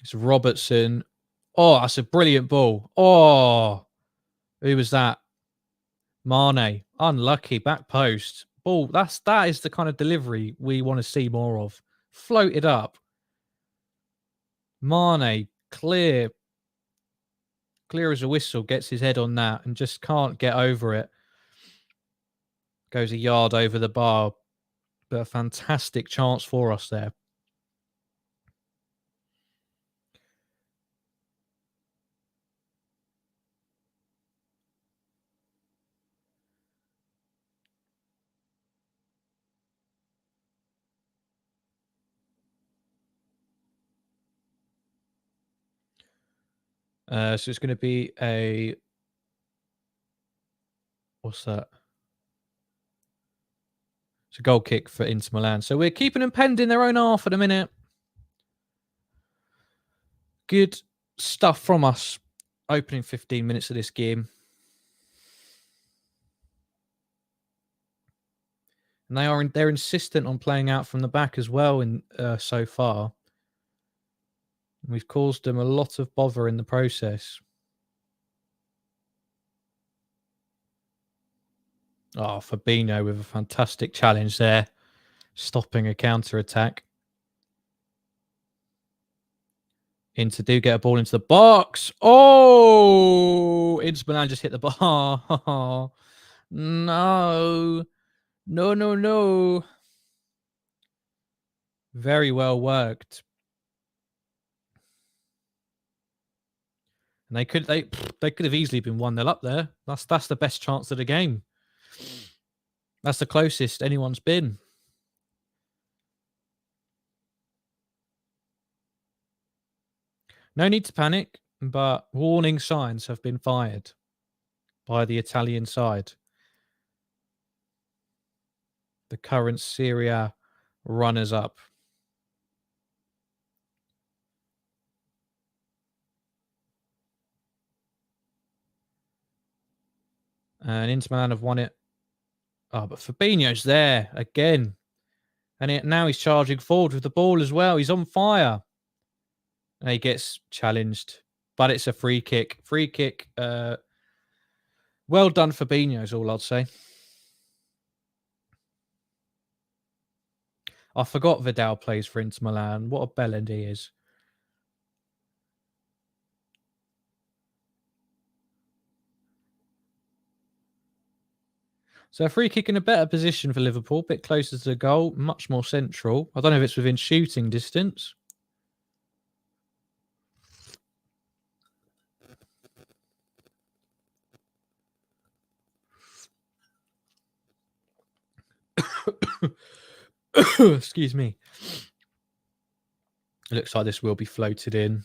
It's Robertson. Oh, that's a brilliant ball. Oh, who was that? Mane. Unlucky. Back post. Ball. That is the kind of delivery we want to see more of. Floated up. Mane, clear as a whistle, gets his head on that and just can't get over it. Goes a yard over the bar. But a fantastic chance for us there. So it's going to be a... What's that? It's a goal kick for Inter Milan. So we're keeping them penned in their own half at a minute. Good stuff from us. Opening 15 minutes of this game. And they're insistent on playing out from the back as well in so far. We've caused them a lot of bother in the process. Oh, Fabinho with a fantastic challenge there, stopping a counter-attack. Inter do get a ball into the box. Oh, Inter Milan just hit the bar. No. No. Very well worked. And they could have easily been 1-0 up there. That's the best chance of the game. That's the closest anyone's been. No need to panic, but warning signs have been fired by the Italian side. The current Serie A runners-up. And Inter Milan have won it. Oh, but Fabinho's there again. And now he's charging forward with the ball as well. He's on fire. And he gets challenged. But it's a free kick. Free kick. Well done, Fabinho, is all I'd say. I forgot Vidal plays for Inter Milan. What a bellend he is. So a free kick in a better position for Liverpool. A bit closer to the goal. Much more central. I don't know if it's within shooting distance. Excuse me. It looks like this will be floated in.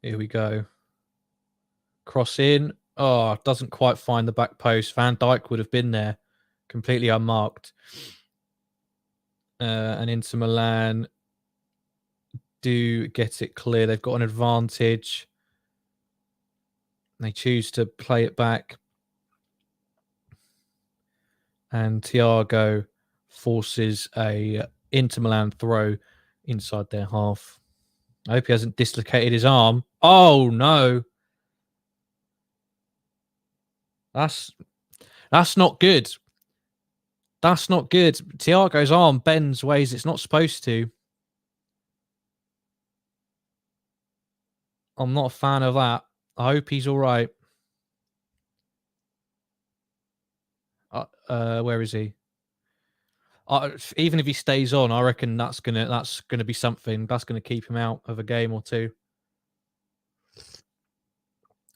Here we go. Cross in. Oh, doesn't quite find the back post. Van Dijk would have been there. Completely unmarked. And Inter Milan do get it clear. They've got an advantage. They choose to play it back. And Thiago forces a Inter Milan throw inside their half. I hope he hasn't dislocated his arm. Oh, no. That's not good. That's not good. Thiago's arm bends ways it's not supposed to. I'm not a fan of that. I hope he's all right. Where is he? Even if he stays on, I reckon that's gonna be something. That's gonna keep him out of a game or two,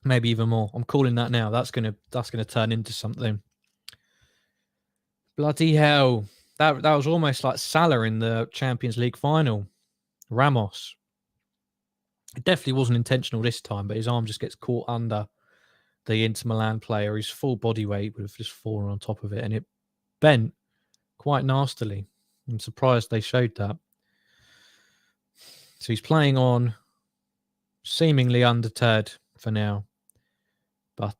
maybe even more. I'm calling that now. That's gonna turn into something. Bloody hell! That was almost like Salah in the Champions League final. Ramos. It definitely wasn't intentional this time, but his arm just gets caught under the Inter Milan player. His full body weight would have just fallen on top of it, and it bent quite nastily. I'm surprised they showed that. So he's playing on, seemingly undeterred for now. But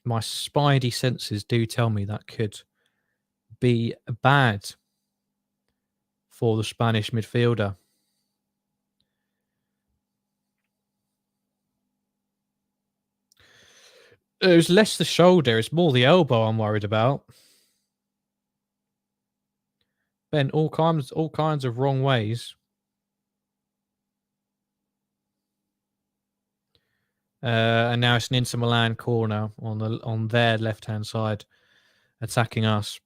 my spidey senses do tell me that could be bad for the Spanish midfielder. It was less the shoulder, it's more the elbow I'm worried about. Bent all kinds of wrong ways. And now it's an Inter Milan corner on their left-hand side, attacking us.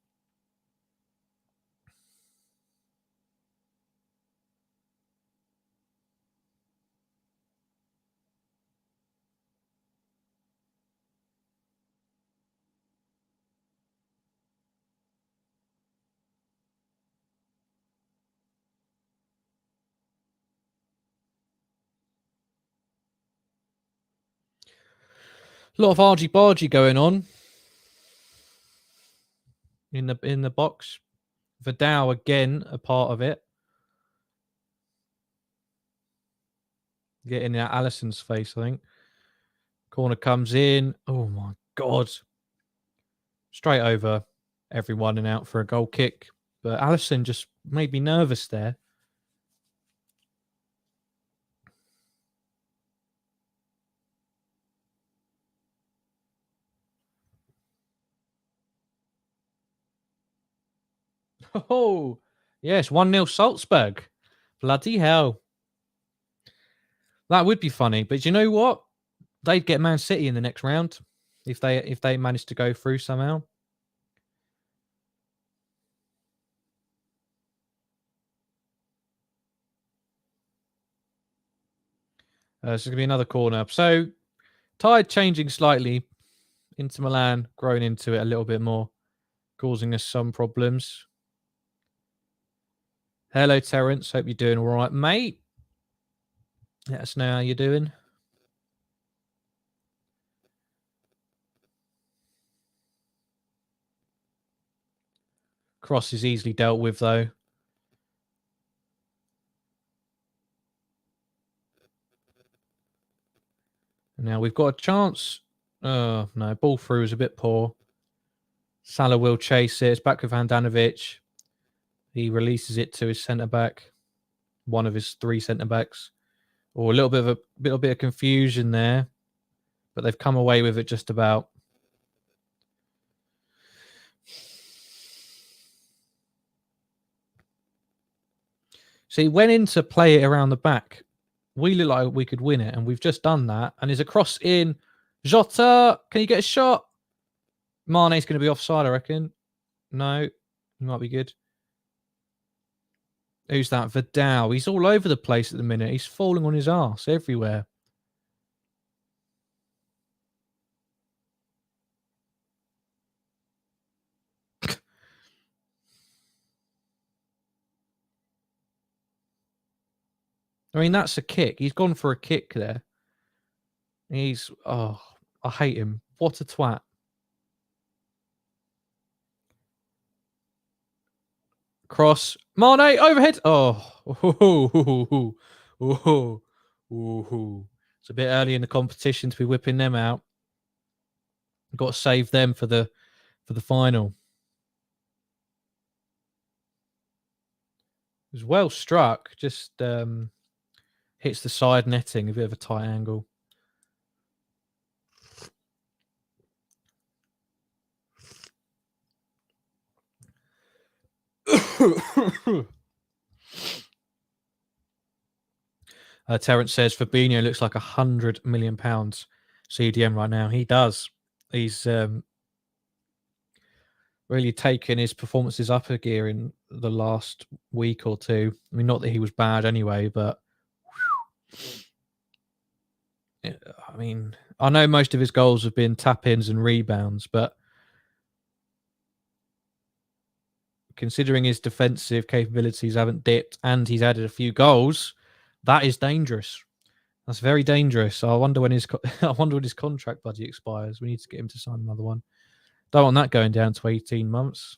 A lot of argy-bargy going on. in the box. Vidal again, a part of it. Getting that Alisson's face, I think. Corner comes in. Oh my God. Straight over everyone and out for a goal kick. But Alisson just made me nervous there. Oh, yes, 1-0 Salzburg. Bloody hell. That would be funny. But you know what? They'd get Man City in the next round if they managed to go through somehow. So it's going to be another corner. So, tide changing slightly. Inter Milan growing into it a little bit more, causing us some problems. Hello, Terence. Hope you're doing all right, mate. Let us know how you're doing. Cross is easily dealt with, though. Now we've got a chance. Oh, no. Ball through is a bit poor. Salah will chase it. It's back with Handanovic. He releases it to his centre-back. One of his 3 centre-backs. Or a little bit of confusion there. But they've come away with it just about. So he went in to play it around the back. We look like we could win it, and we've just done that. And there's a cross in. Jota, can you get a shot? Mane's going to be offside, I reckon. No, he might be good. Who's that? Vidal. He's all over the place at the minute. He's falling on his arse everywhere. I mean, that's a kick. He's gone for a kick there. I hate him. What a twat. Cross. Mane, overhead. Oh. It's a bit early in the competition to be whipping them out. Got to save them for the final. It was well struck. Just hits the side netting, a bit of a tight angle. Terence says Fabinho looks like £100 million CDM right now. He does. He's really taken his performances up a gear in the last week or two. I mean, not that he was bad anyway, but I mean, I know most of his goals have been tap-ins and rebounds, but considering his defensive capabilities haven't dipped and he's added a few goals, that is dangerous. That's very dangerous. I wonder when his contract budget expires. We need to get him to sign another one. Don't want that going down to 18 months.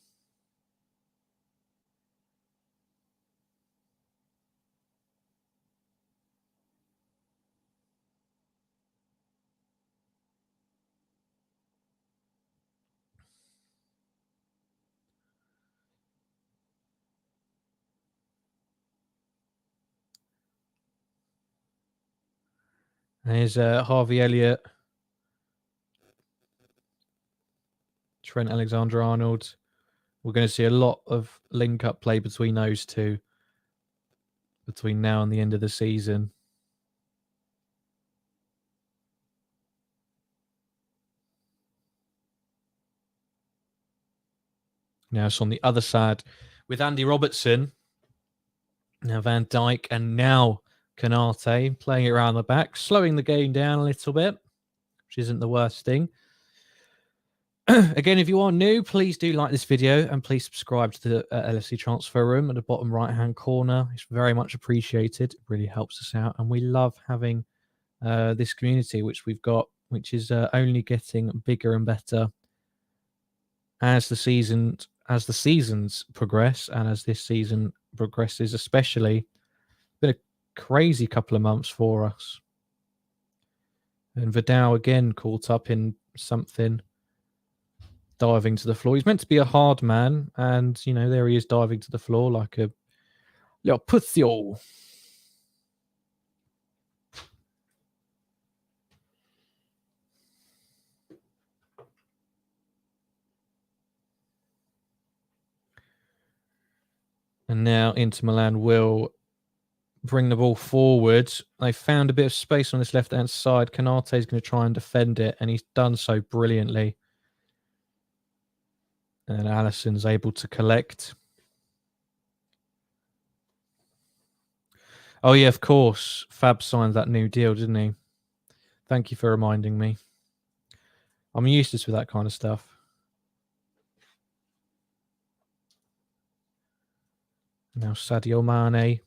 There's Harvey Elliott, Trent Alexander-Arnold. We're going to see a lot of link-up play between those two between now and the end of the season. Now it's on the other side with Andy Robertson. Now Van Dijk and now Canate playing it around the back, slowing the game down a little bit, which isn't the worst thing. Again, if you are new, please do like this video and please subscribe to the LFC Transfer Room at the bottom right-hand corner. It's very much appreciated. It really helps us out. And we love having this community, which we've got, which is only getting bigger and better as the season as the seasons progress, and as this season progresses especially, been a crazy couple of months for us. And Vidal again caught up in something, diving to the floor. He's meant to be a hard man, and, you know, there he is diving to the floor like a little pussy. And now Inter Milan will bring the ball forward. They found a bit of space on this left-hand side. Canate is going to try and defend it, and he's done so brilliantly. And Alisson's able to collect. Oh, yeah, of course. Fab signed that new deal, didn't he? Thank you for reminding me. I'm useless with that kind of stuff. Now Sadio Mane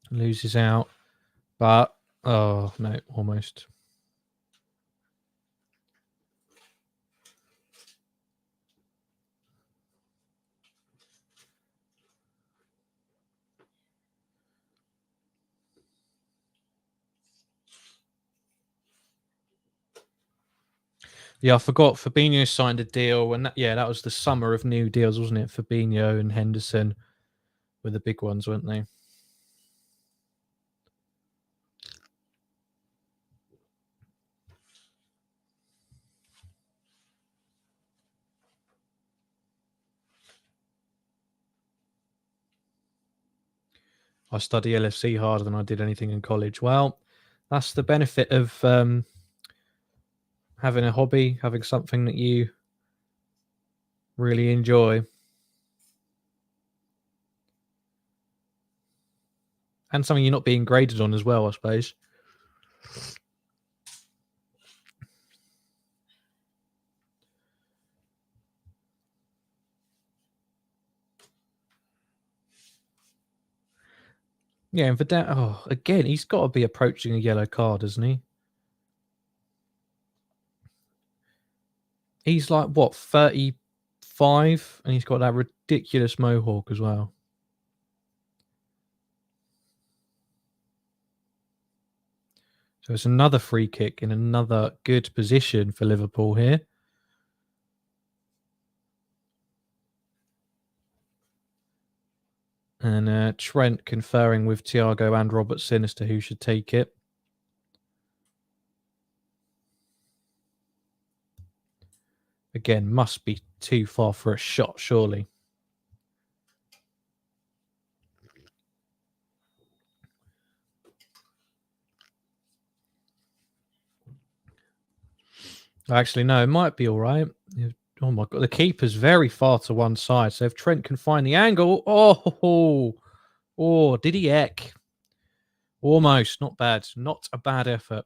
loses out. But, oh, no, almost. Yeah, I forgot Fabinho signed a deal, and that was the summer of new deals, wasn't it? Fabinho and Henderson were the big ones, weren't they? I study LFC harder than I did anything in college. Well, that's the benefit of having a hobby, having something that you really enjoy. And something you're not being graded on as well, I suppose. Yeah, and Vidal, again, he's got to be approaching a yellow card, doesn't he? He's like, what, 35? And he's got that ridiculous mohawk as well. So it's another free kick in another good position for Liverpool here. And Trent conferring with Thiago and Robertson as to who should take it. Again, must be too far for a shot, surely. Actually, no, it might be all right. Oh, my God. The keeper's very far to one side. So if Trent can find the angle... Oh, did he heck? Almost. Not bad. Not a bad effort.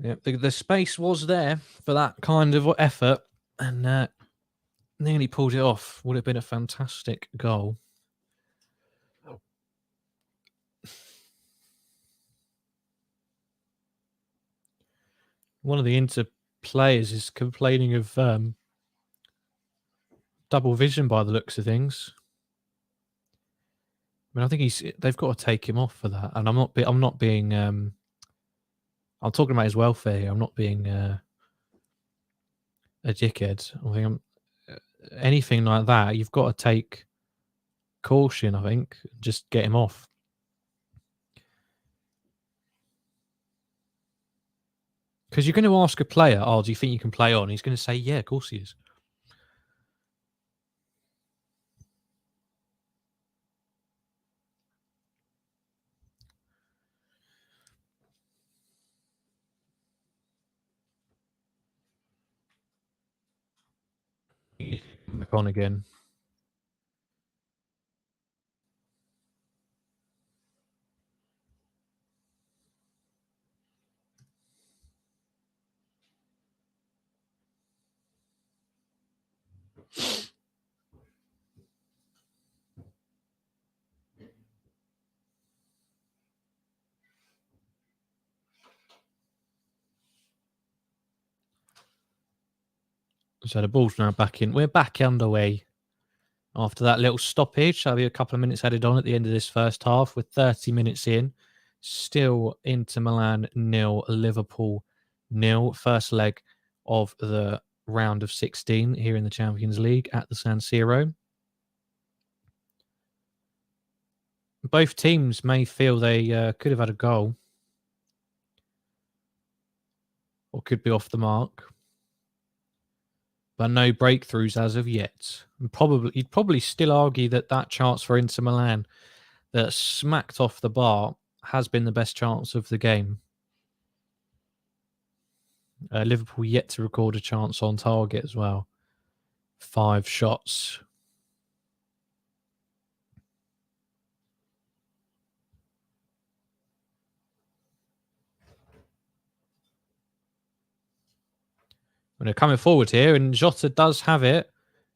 Yeah, the space was there for that kind of effort, and nearly pulled it off. Would have been a fantastic goal. One of the Inter players is complaining of double vision by the looks of things. I mean, I think they've got to take him off for that. And I'm not being I'm talking about his welfare here. I'm not being a dickhead. I think anything like that, you've got to take caution, I think. Just get him off. Because you're going to ask a player, do you think you can play on? He's going to say, yeah, of course he is. Back on again. So the ball's now back in. We're back underway after that little stoppage. There'll be a couple of minutes added on at the end of this first half. With 30 minutes in. Still Inter Milan 0, Liverpool 0. First leg of the round of 16 here in the Champions League at the San Siro. Both teams may feel they could have had a goal or could be off the mark, but no breakthroughs as of yet. And you'd probably still argue that chance for Inter Milan that smacked off the bar has been the best chance of the game. Liverpool yet to record a chance on target as well. 5 shots. And they're coming forward here, and José does have it.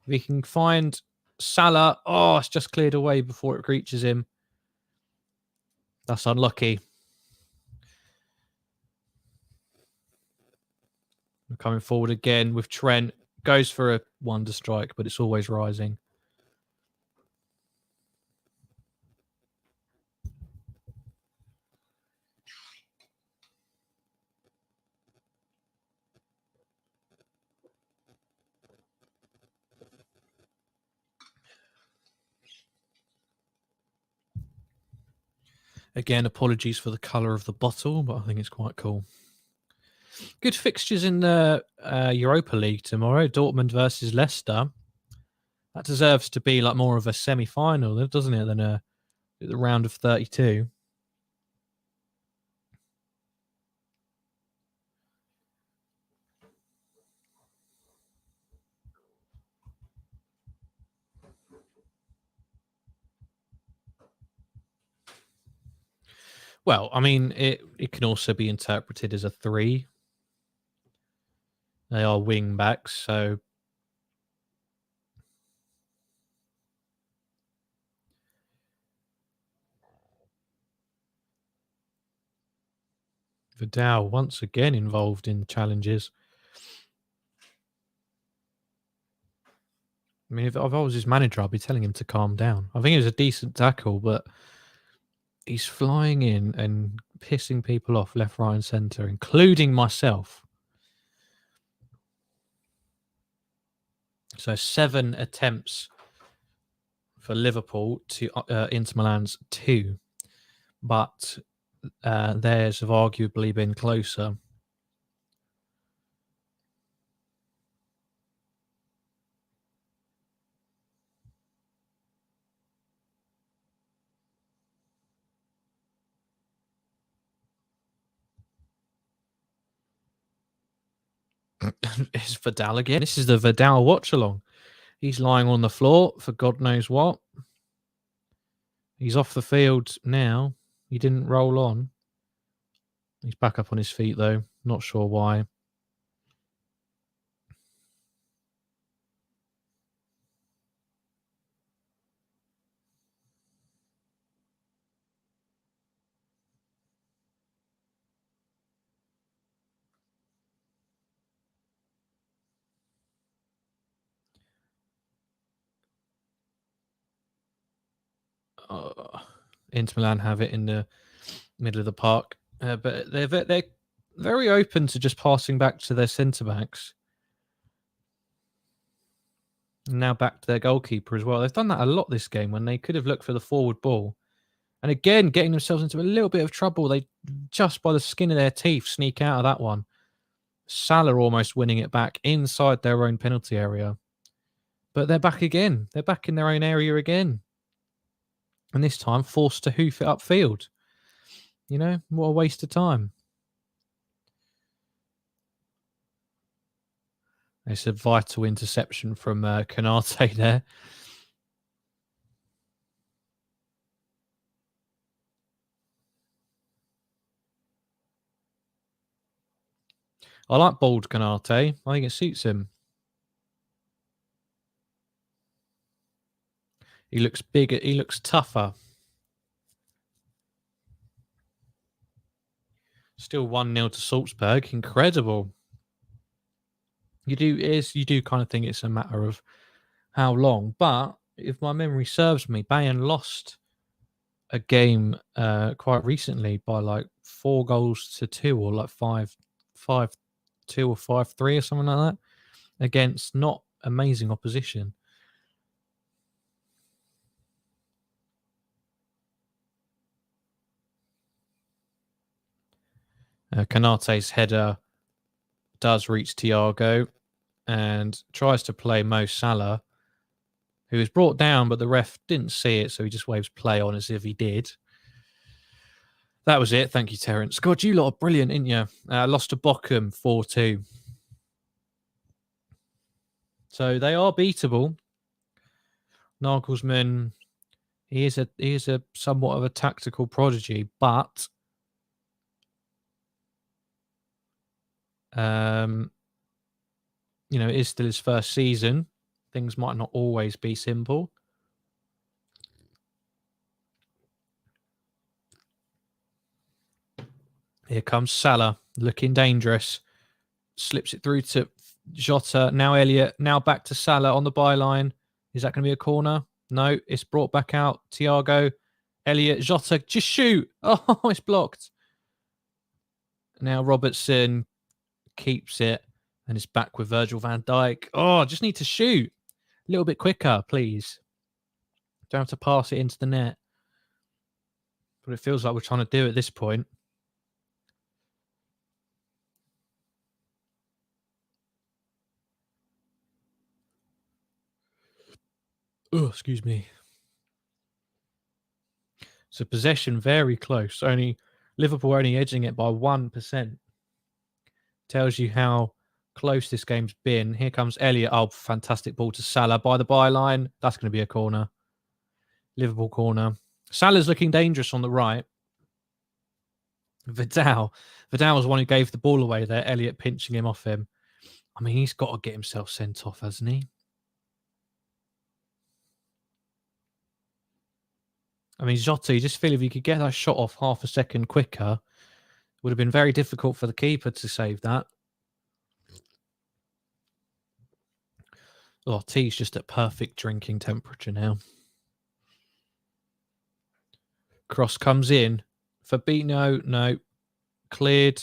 If he can find Salah. Oh, it's just cleared away before it reaches him. That's unlucky. We're coming forward again with Trent. Goes for a wonder strike, but it's always rising. Again, apologies for the colour of the bottle, but I think it's quite cool. Good fixtures in the Europa League tomorrow. Dortmund versus Leicester. That deserves to be like more of a semi-final, doesn't it, than the round of 32. Well, I mean, it can also be interpreted as a 3. They are wing backs, so Vidal once again involved in challenges. I mean, if I was his manager, I'd be telling him to calm down. I think it was a decent tackle, but he's flying in and pissing people off left, right, and centre, including myself. So 7 attempts for Liverpool to Inter Milan's 2, but theirs have arguably been closer. It's Vidal again. This is the Vidal watch-along. He's lying on the floor for God knows what. He's off the field now. He didn't roll on. He's back up on his feet, though. Not sure why. Inter Milan have it in the middle of the park, but they're very open to just passing back to their centre backs. And now back to their goalkeeper as well. They've done that a lot this game when they could have looked for the forward ball. And again, getting themselves into a little bit of trouble. They just by the skin of their teeth sneak out of that one. Salah almost winning it back inside their own penalty area. But they're back again. They're back in their own area again. And this time forced to hoof it upfield. You know, what a waste of time. It's a vital interception from Konate there. I like bald Konate. I think it suits him. He looks bigger. He looks tougher. Still 1-0 to Salzburg. Incredible. You do kind of think it's a matter of how long. But if my memory serves me, Bayern lost a game quite recently by like 4-2 or like 5-2 or 5-3 or something like that against not amazing opposition. Canate's header does reach Thiago and tries to play Mo Salah, who was brought down, but the ref didn't see it, so he just waves play on as if he did. That was it. Thank you, Terence. God, you lot are brilliant, ain't you? Lost to Bochum 4-2. So they are beatable. Nagelsmann, he is a somewhat of a tactical prodigy, but it is still his first season. Things might not always be simple. Here comes Salah, looking dangerous. Slips it through to Jota. Now Elliott. Now back to Salah on the byline. Is that going to be a corner? No, it's brought back out. Thiago, Elliott, Jota, just shoot. Oh, it's blocked. Now Robertson keeps it and is back with Virgil van Dijk. Oh, just need to shoot a little bit quicker, please. Don't have to pass it into the net. But it feels like we're trying to do at this point. Oh, excuse me. So possession very close. Liverpool only edging it by 1%. Tells you how close this game's been. Here comes Elliott. Oh, fantastic ball to Salah by the byline. That's going to be a corner. Liverpool corner. Salah's looking dangerous on the right. Vidal was the one who gave the ball away there. Elliott pinching him off him. I mean, he's got to get himself sent off, hasn't he? I mean, Jota, you just feel if he could get that shot off half a second quicker, it would have been very difficult for the keeper to save that. Oh, tea's just at perfect drinking temperature now. Cross comes in. Fabinho, no. Cleared.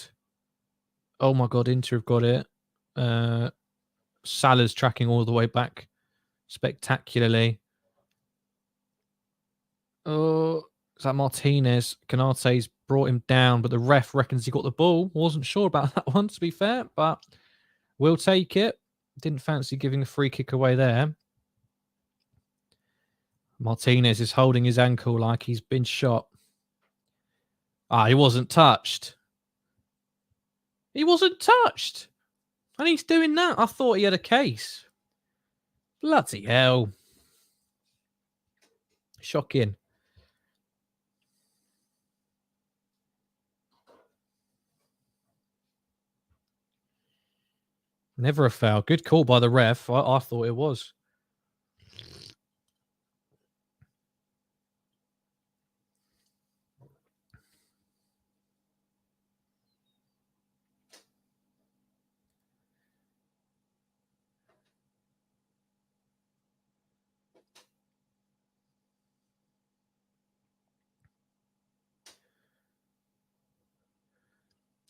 Oh my God, Inter have got it. Salah's tracking all the way back spectacularly. Oh, is that Martinez? Canate's brought him down, but the ref reckons he got the ball. Wasn't sure about that one, to be fair, but we'll take it. Didn't fancy giving a free kick away there. Martinez is holding his ankle like he's been shot. He wasn't touched. He wasn't touched. And he's doing that. I thought he had a case. Bloody hell. Shocking. Never a foul. Good call by the ref. I thought it was.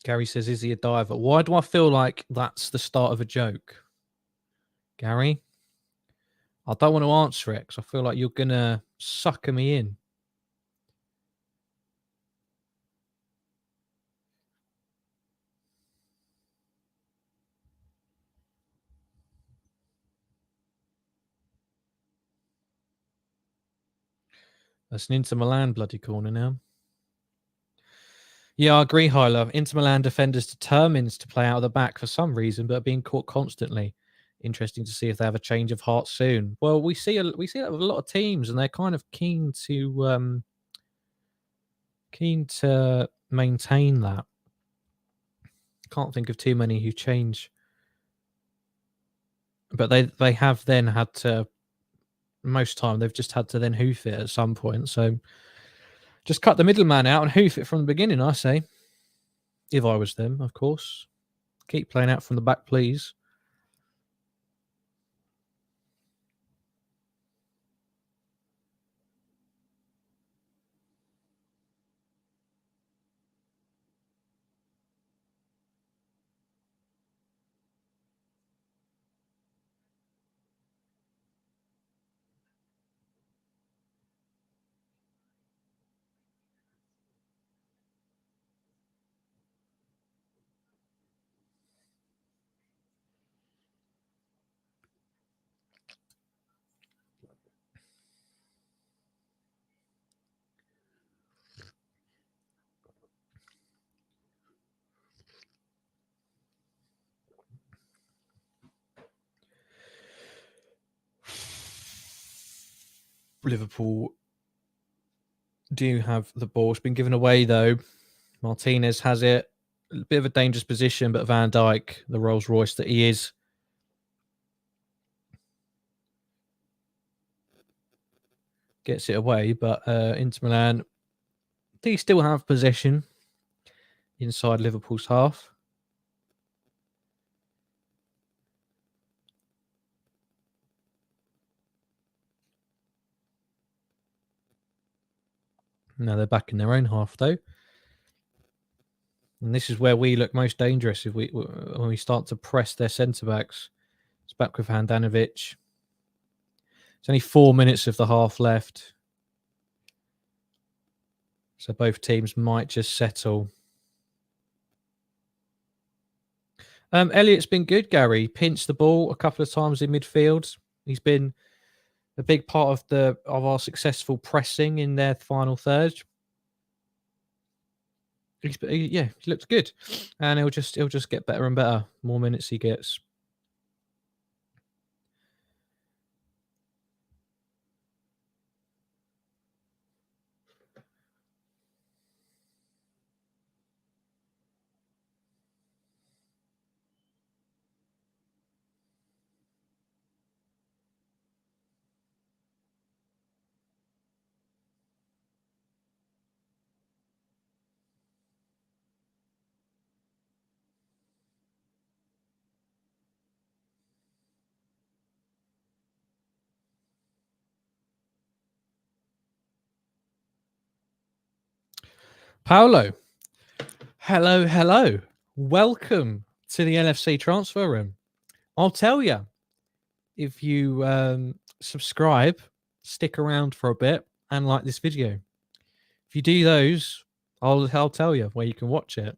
Gary says, is he a diver? Why do I feel like that's the start of a joke? Gary? I don't want to answer it because I feel like you're going to sucker me in. That's an Inter Milan bloody corner now. Yeah, I agree, Hyla. Inter Milan defenders determined to play out of the back for some reason, but are being caught constantly. Interesting to see if they have a change of heart soon. Well, we see that with a lot of teams, and they're kind of keen to maintain that. Can't think of too many who change, but they have then had to. Most time they've just had to then hoof it at some point. So just cut the middleman out and hoof it from the beginning, I say. If I was them, of course. Keep playing out from the back, please. Liverpool do have the ball. It's been given away, though. Martinez has it. A bit of a dangerous position, but Van Dijk, the Rolls Royce that he is, gets it away. But Inter Milan, they still have possession inside Liverpool's half. Now they're back in their own half, though. And this is where we look most dangerous when we start to press their centre-backs. It's back with Handanovic. It's only 4 minutes of the half left. So both teams might just settle. Elliott's been good, Gary. He pinched the ball a couple of times in midfield. He's been a big part of our successful pressing in their final third. He looks good, and he'll just get better and better. More minutes he gets. Paolo, hello. Welcome to the LFC transfer room. I'll tell you, if you subscribe, stick around for a bit, and like this video. If you do those, I'll tell you where you can watch it.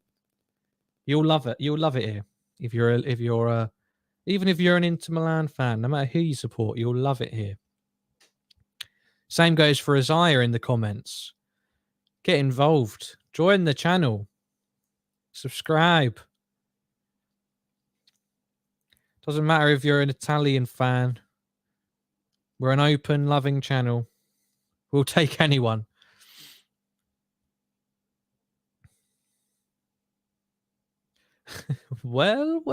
You'll love it. You'll love it here. Even if you're an Inter Milan fan, no matter who you support, you'll love it here. Same goes for Isaiah in the comments. Get involved. Join the channel. Subscribe. Doesn't matter if you're an Italian fan. We're an open, loving channel. We'll take anyone. Well.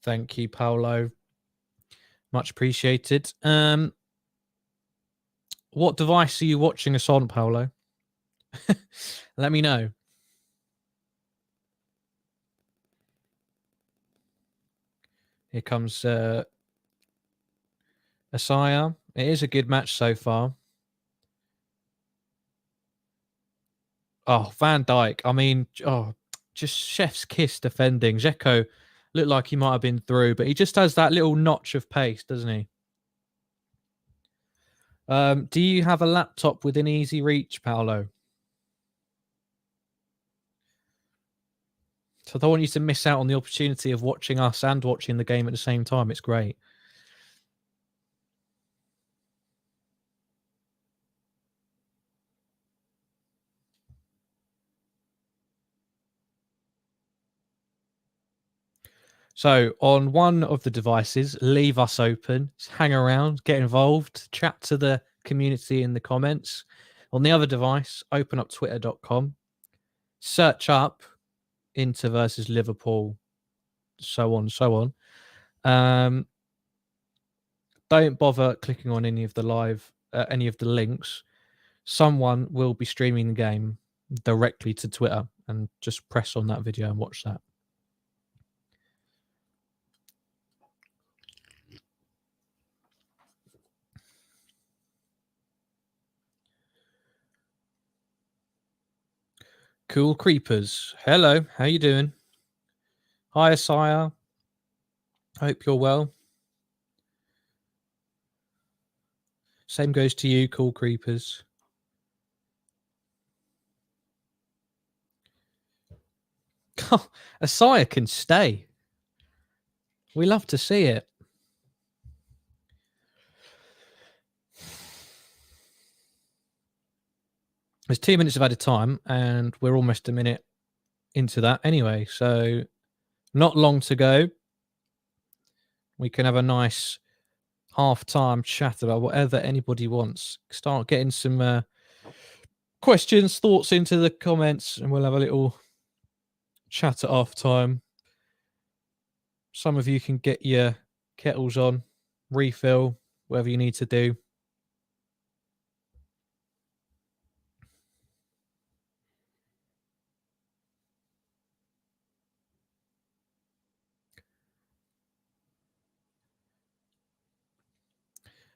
Thank you, Paolo. Much appreciated. What device are you watching us on, Paolo? Let me know. Here comes Asaya. It is a good match so far. Oh, Van Dijk. I mean, just chef's kiss defending. Dzeko looked like he might have been through, but he just has that little notch of pace, doesn't he? Do you have a laptop within easy reach, Paolo? So I don't want you to miss out on the opportunity of watching us and watching the game at the same time. It's great. So on one of the devices, leave us open, hang around, get involved, chat to the community in the comments. On the other device, open up twitter.com, search up Inter versus Liverpool, so on. Don't bother clicking on any of the links. Someone will be streaming the game directly to Twitter, and just press on that video and watch that. Cool Creepers. Hello, how you doing? Hi, Sire. Hope you're well. Same goes to you, Cool Creepers. Asaya can stay. We love to see it. There's 2 minutes of added time, and we're almost a minute into that anyway. So not long to go. We can have a nice half-time chat about whatever anybody wants. Start getting some questions, thoughts into the comments, and we'll have a little chat at half-time. Some of you can get your kettles on, refill, whatever you need to do.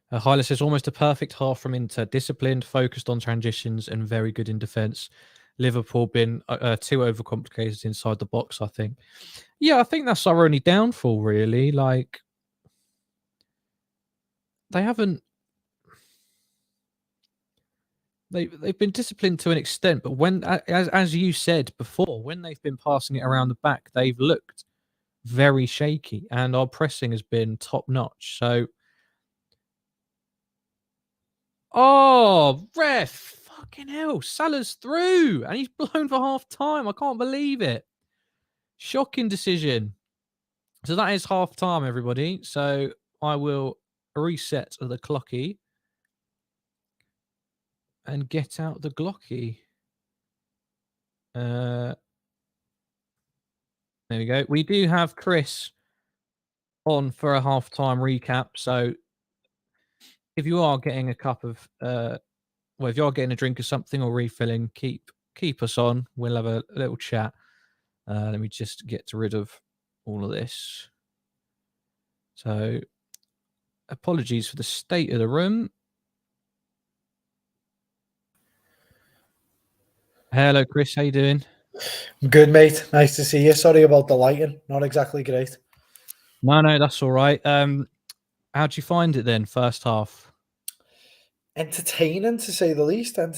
Hyla says, almost a perfect half from Inter. Disciplined, focused on transitions, and very good in defence. Liverpool been too overcomplicated inside the box, I think. Yeah, I think that's our only downfall, really. Like, they haven't... They've been disciplined to an extent, but when, as you said before, when they've been passing it around the back, they've looked very shaky, and our pressing has been top-notch. So... Oh, ref! Fucking hell! Salah's through, and he's blown for half time. I can't believe it. Shocking decision. So that is half time, everybody. So I will reset the clocky and get out the glocky. There we go. We do have Kris on for a half time recap. So if you are getting a cup of well, if you're getting a drink of something or refilling, keep us on. We'll have a little chat. Let me just get rid of all of this. So, apologies for the state of the room. Hello, Kris. How you doing? Good, mate. Nice to see you. Sorry about the lighting. Not exactly great. No, that's all right. How'd you find it then, first half? Entertaining to say the least. I'm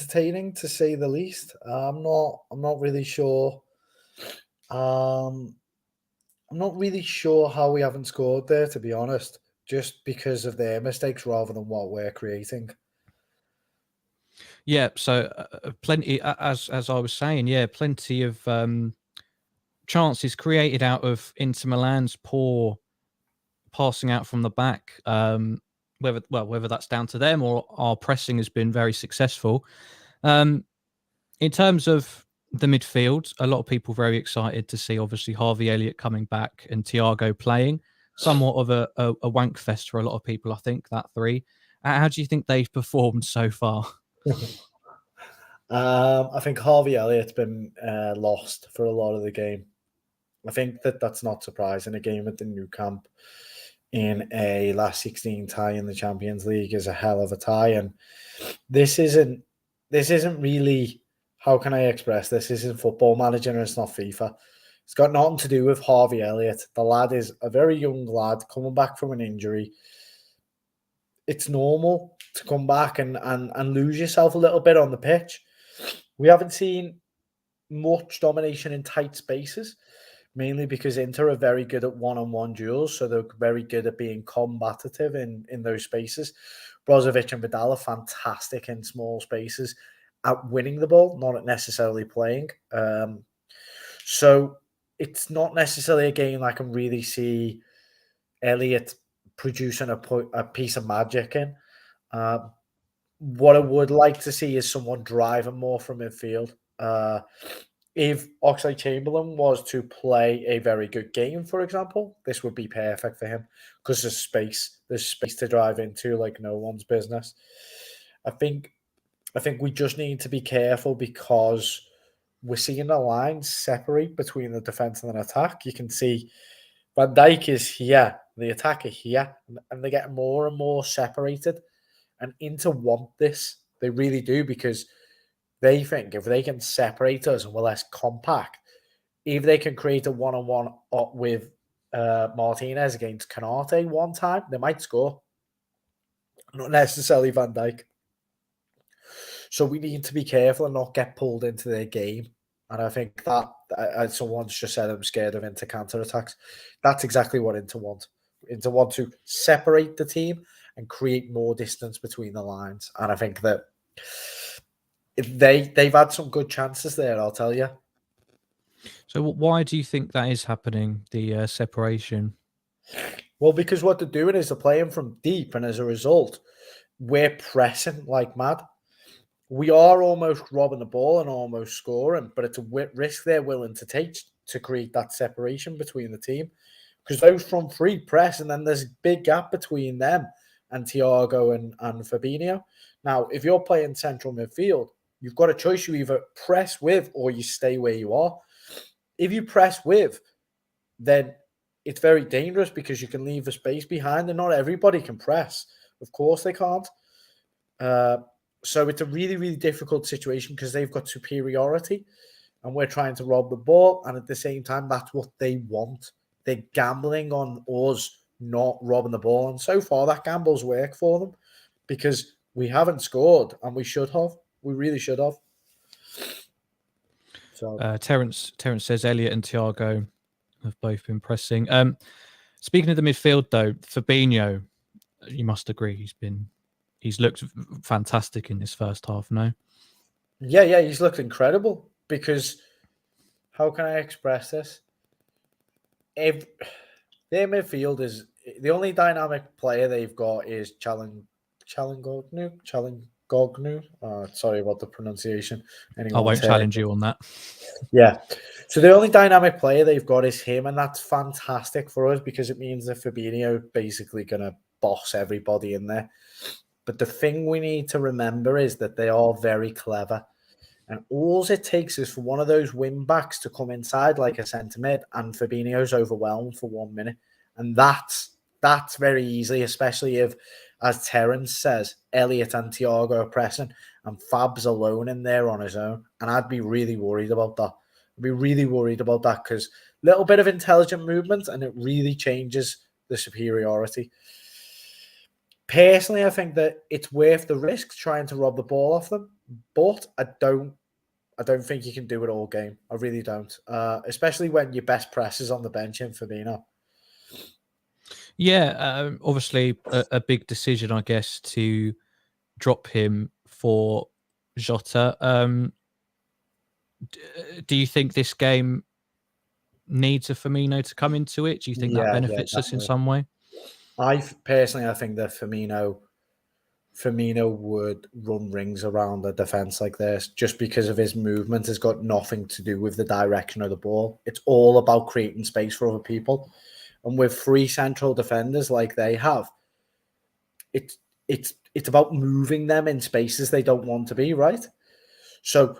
not really sure. I'm not really sure how we haven't scored there, to be honest. Just because of their mistakes rather than what we're creating. Yeah, so plenty, as I was saying, yeah, plenty of chances created out of Inter Milan's poor passing out from the back. Whether that's down to them or our pressing has been very successful. In terms of the midfield, a lot of people very excited to see, obviously, Harvey Elliott coming back and Thiago playing. Somewhat of a wank fest for a lot of people, I think, that three. How do you think they've performed so far? I think Harvey Elliott's been lost for a lot of the game. I think that's not surprising. A game at the new camp in a last 16 tie in the Champions League is a hell of a tie, and this isn't really, how can I express this? This isn't Football Manager and it's not FIFA. It's got nothing to do with Harvey Elliott. The lad is a very young lad coming back from an injury. It's normal to come back and lose yourself a little bit on the pitch. We haven't seen much domination in tight spaces, mainly because Inter are very good at one-on-one duels, so they're very good at being combative in those spaces. Brozovic and Vidal are fantastic in small spaces at winning the ball, not necessarily playing. So it's not necessarily a game I can really see Elliott producing a piece of magic in. What I would like to see is someone driving more from midfield. If Oxlade-Chamberlain was to play a very good game, for example, this would be perfect for him because there's space to drive into like no one's business. I think we just need to be careful because we're seeing the lines separate between the defense and an attack. You can see Van Dijk is here, the attacker here, and they're getting more and more separated. And Inter want this. They really do, because they think if they can separate us and we're less compact, if they can create a one-on-one with Martinez against Canate one time, they might score. Not necessarily Van Dijk. So we need to be careful and not get pulled into their game. And I think that, as someone's just said, I'm scared of Inter counter-attacks. That's exactly what Inter want. Inter want to separate the team and create more distance between the lines. And I think that they've had some good chances there, I'll tell you. So why do you think that is happening, the separation? Well, because what they're doing is they're playing from deep, and as a result, we're pressing like mad. We are almost robbing the ball and almost scoring, but it's a risk they're willing to take to create that separation between the team. Because those front three press, and then there's a big gap between them and Thiago and Fabinho. Now, if you're playing central midfield, you've got a choice. You either press with or you stay where you are. If you press with, then it's very dangerous because you can leave a space behind, and not everybody can press. Of course they can't. So it's a really, really difficult situation because they've got superiority and we're trying to rob the ball. And at the same time, that's what they want. They're gambling on us not robbing the ball. And so far, that gamble's worked for them because we haven't scored and we should have. We really should have. So Terence says Elliot and Thiago have both been pressing. Speaking of the midfield, though, Fabinho, you must agree he's looked fantastic in this first half. No, yeah, he's looked incredible because how can I express this? If their midfield is the only dynamic player they've got is Chalangognu. Sorry about the pronunciation. I won't challenge you on that. Yeah. So the only dynamic player they've got is him, and that's fantastic for us because it means that Fabinho basically going to boss everybody in there. But the thing we need to remember is that they are very clever. And all it takes is for one of those wing backs to come inside like a centre mid, and Fabinho's overwhelmed for 1 minute. And that's very easy, especially if, as Terence says, Elliot and Thiago are pressing and Fab's alone in there on his own. And I'd be really worried about that. I'd be really worried about that because a little bit of intelligent movement and it really changes the superiority. Personally, I think that it's worth the risk trying to rob the ball off them, but I don't think you can do it all game. I really don't. Especially when your best press is on the bench in Fabinho. Yeah, obviously a big decision, I guess, to drop him for Jota. Do you think this game needs a Firmino to come into it? Do you think that benefits us in some way? I think that Firmino would run rings around a defense like this just because of his movement has got nothing to do with the direction of the ball. It's all about creating space for other people. And with three central defenders like they have, it's about moving them in spaces they don't want to be, right? So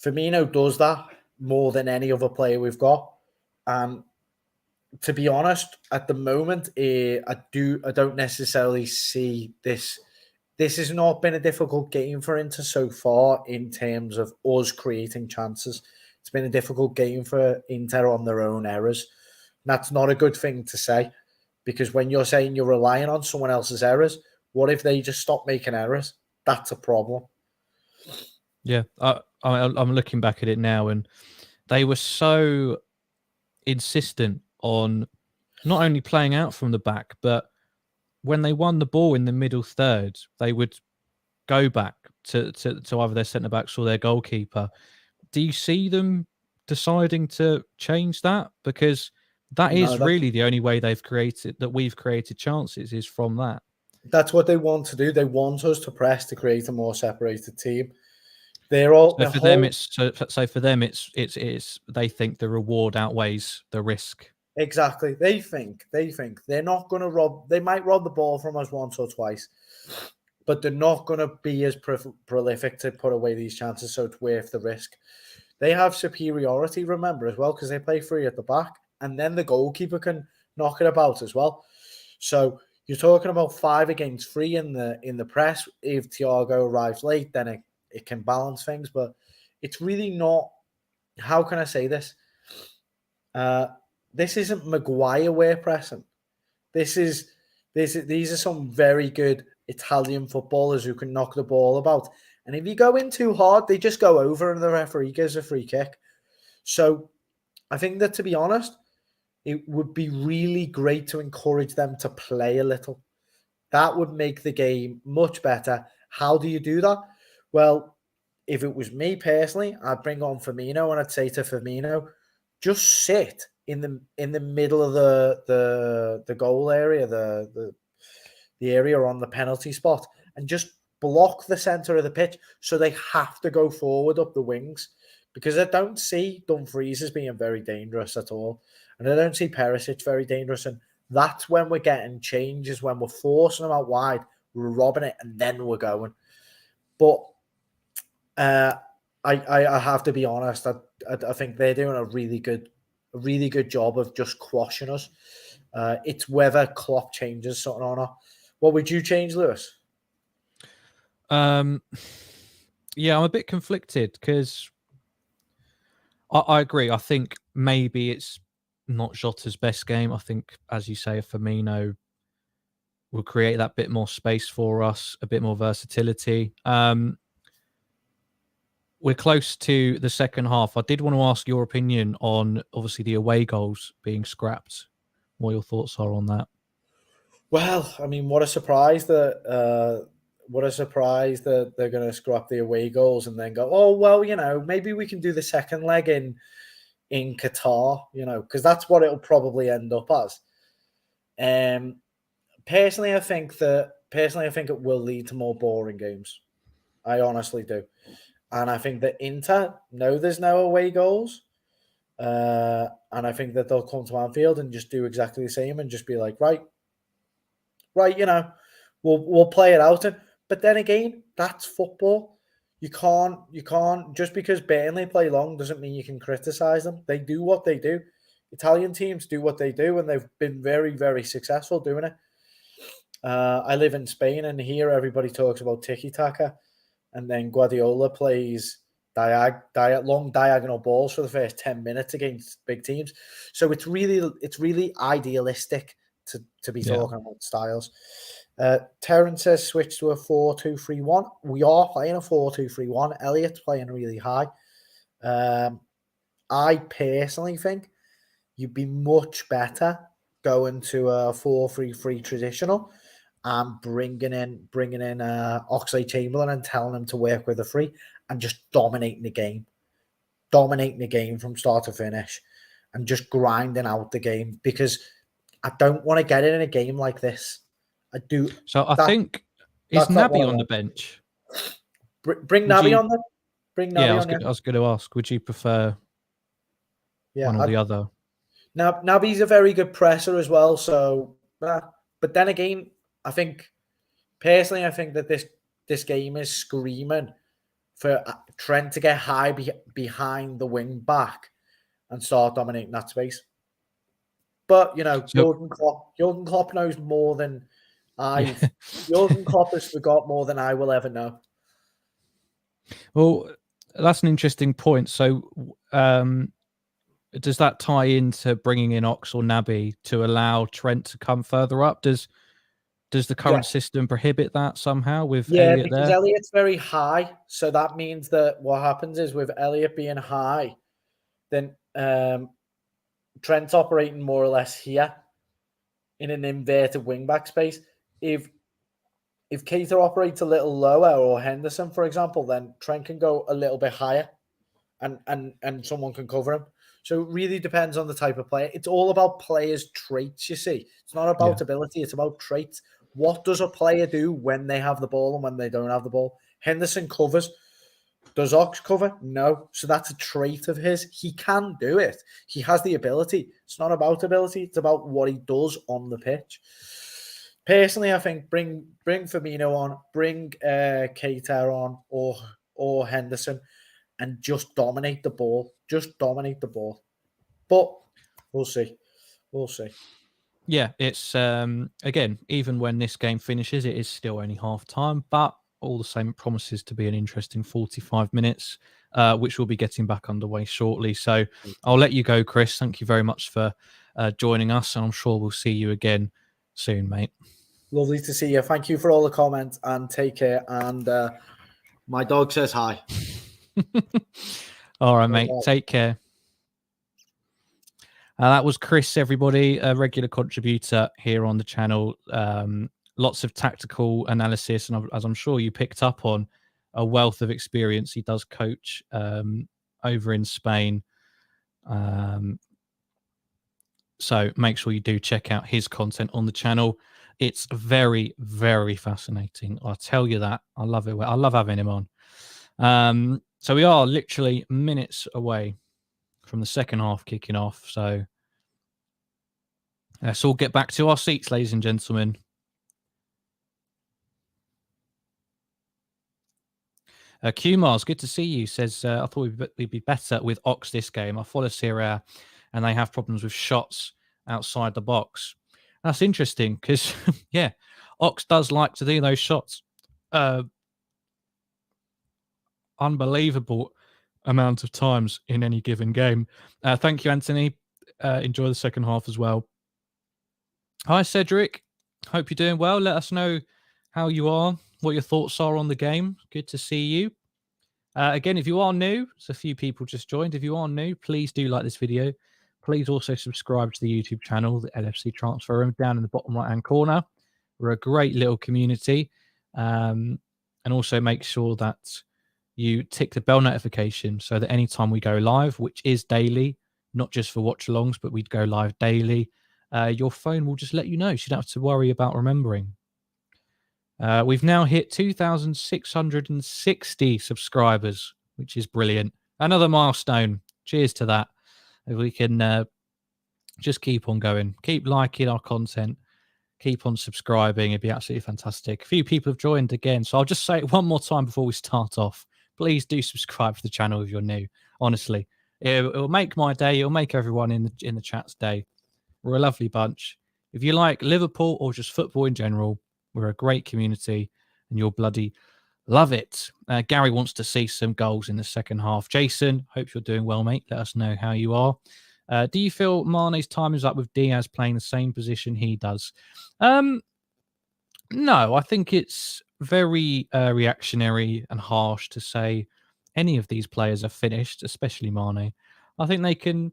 Firmino does that more than any other player we've got. And to be honest, at the moment, I don't necessarily see this. This has not been a difficult game for Inter so far in terms of us creating chances. It's been a difficult game for Inter on their own errors. That's not a good thing to say because when you're saying you're relying on someone else's errors, what if they just stop making errors? That's a problem. Yeah, I'm looking back at it now, and they were so insistent on not only playing out from the back, but when they won the ball in the middle third, they would go back to either their centre backs or their goalkeeper. Do you see them deciding to change that? Because that is really the only way we've created chances is from that. That's what they want to do. They want us to press to create a more separated team. They're all so for them. It's they think the reward outweighs the risk. Exactly. They think they're not going to rob. They might rob the ball from us once or twice, but they're not going to be as prolific to put away these chances. So it's worth the risk. They have superiority, remember, as well, because they play free at the back, and then the goalkeeper can knock it about as well. So you're talking about 5 against 3 in the press. If Thiago arrives late, then it can balance things, but it's really not. How can I say this? This isn't Maguire we're pressing. These are some very good Italian footballers who can knock the ball about. And if you go in too hard, they just go over and the referee gives a free kick. So I think that, to be honest, it would be really great to encourage them to play a little. That would make the game much better. How do you do that? Well, if it was me personally, I'd bring on Firmino and I'd say to Firmino, just sit in the middle of the goal area, the area on the penalty spot, and just block the center of the pitch, so they have to go forward up the wings, because I don't see Dumfries as being very dangerous at all, and I don't see Perisic very dangerous, and that's when we're getting changes, when we're forcing them out wide, we're robbing it, and then we're going. But I have to be honest, I think they're doing a really good job of just quashing us. It's whether Klopp changes something or not. What would you change, Lewis? Yeah, I'm a bit conflicted because I agree. I think maybe it's not Jota's best game. I think, as you say, Firmino will create that bit more space for us, a bit more versatility. We're close to the second half. I did want to ask your opinion on, obviously, the away goals being scrapped. What your thoughts are on that? Well, I mean, what a surprise that they're going to scrap the away goals and then go, oh well, maybe we can do the second leg in Qatar, because that's what it'll probably end up as. Personally, I think it will lead to more boring games. I honestly do. And I think that Inter know there's no away goals. And I think that they'll come to Anfield and just do exactly the same and just be like, right, we'll play it out. But then again, that's football. You can't just because Burnley play long doesn't mean you can criticize them. They do what they do. Italian teams do what they do, and they've been very, very successful doing it. I live in Spain, and here everybody talks about tiki-taka, and then Guardiola plays long diagonal balls for the first 10 minutes against big teams. So it's really idealistic to be talking about styles. Terence says switch to a 4-2-3-1. We are playing a 4-2-3-1. Elliot's playing really high. I personally think you'd be much better going to a 4-3-3 traditional and bringing in Oxlade-Chamberlain and telling him to work with a free and just dominating the game from start to finish and just grinding out the game, because I don't want to get it in a game like this. I do. So I think, is Naby on the bench? Bring Naby on there. Bring Naby on. I was going to ask, would you prefer one or the other? Now, Naby's a very good presser as well. So, but then again, I think that this game is screaming for Trent to get high behind the wing back and start dominating that space. But Jurgen Klopp knows more than Jurgen Klopp has forgot more than I will ever know. Well, that's an interesting point. So, does that tie into bringing in Ox or Naby to allow Trent to come further up? Does the current system prohibit that somehow with Elliot because there? Elliot's very high. So that means that what happens is with Elliot being high, then Trent's operating more or less here in an inverted wing-back space. If Keita operates a little lower, or Henderson, for example, then Trent can go a little bit higher and someone can cover him. So it really depends on the type of player. It's all about players' traits, you see. It's not about ability, it's about traits. What does a player do when they have the ball and when they don't have the ball? Henderson covers. Does Ox cover? No. So that's a trait of his. He can do it. He has the ability. It's not about ability. It's about what he does on the pitch. Personally, I think bring Firmino on, bring Keita on, or Henderson, and just dominate the ball. Just dominate the ball. But we'll see. We'll see. Yeah, it's again, even when this game finishes, it is still only half time, but all the same, it promises to be an interesting 45 minutes, which we'll be getting back underway shortly. So I'll let you go, Kris. Thank you very much for joining us, and I'm sure we'll see you again soon, mate. Lovely to see you. Thank you for all the comments, and take care. And my dog says hi. All right, mate. Take care. That was Kris, everybody, a regular contributor here on the channel. Lots of tactical analysis, and as I'm sure you picked up on, a wealth of experience. He does coach over in Spain. So make sure you do check out his content on the channel. It's very, very fascinating. I'll tell you that. I love it. I love having him on. So we are literally minutes away from the second half kicking off. So let's all get back to our seats, ladies and gentlemen. Q-Mars, good to see you. Says, I thought we'd be better with Ox this game. I follow Serie and they have problems with shots outside the box. That's interesting because, yeah, Ox does like to do those shots. Unbelievable amount of times in any given game. Thank you, Anthony. Enjoy the second half as well. Hi, Cedric. Hope you're doing well. Let us know how you are, what your thoughts are on the game. Good to see you. Again, if you are new, so a few people just joined. If you are new, please do like this video. Please also subscribe to the YouTube channel, the LFC Transfer Room, down in the bottom right-hand corner. We're a great little community. And also make sure that you tick the bell notification so that anytime we go live, which is daily, not just for watch-alongs, but we'd go live daily, your phone will just let you know. So you don't have to worry about remembering. We've now hit 2,660 subscribers, which is brilliant. Another milestone. Cheers to that. If we can just keep on going, keep liking our content, keep on subscribing, it'd be absolutely fantastic. A few people have joined again, so I'll just say it one more time before we start off. Please do subscribe to the channel if you're new. Honestly, it'll make my day. It'll make everyone in the chat's day. We're a lovely bunch. If you like Liverpool or just football in general, we're a great community and you'll bloody love it. Gary wants to see some goals in the second half. Jason, hope you're doing well, mate. Let us know how you are. Do you feel Mane's time is up with Diaz playing the same position he does? No, I think it's very reactionary and harsh to say any of these players are finished, especially Mane. I think they can,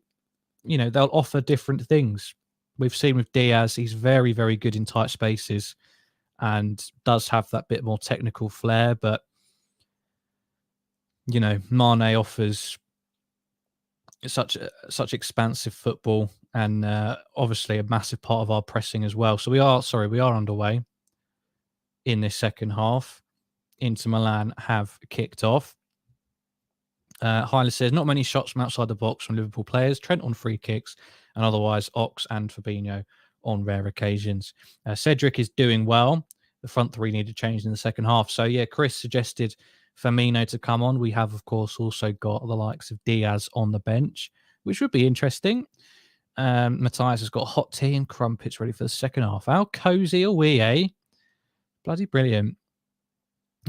they'll offer different things. We've seen with Diaz, he's very, very good in tight spaces and does have that bit more technical flair. But, Mane offers such expansive football and obviously a massive part of our pressing as well. So we are underway in this second half. Inter Milan have kicked off. Hyla says, not many shots from outside the box from Liverpool players. Trent on free kicks and otherwise Ox and Fabinho on rare occasions. Cedric is doing well. The front three need to change in the second half. So, yeah, Kris suggested Firmino to come on. We have, of course, also got the likes of Diaz on the bench, which would be interesting. Matthias has got hot tea and crumpets ready for the second half. How cozy are we, eh? Bloody brilliant.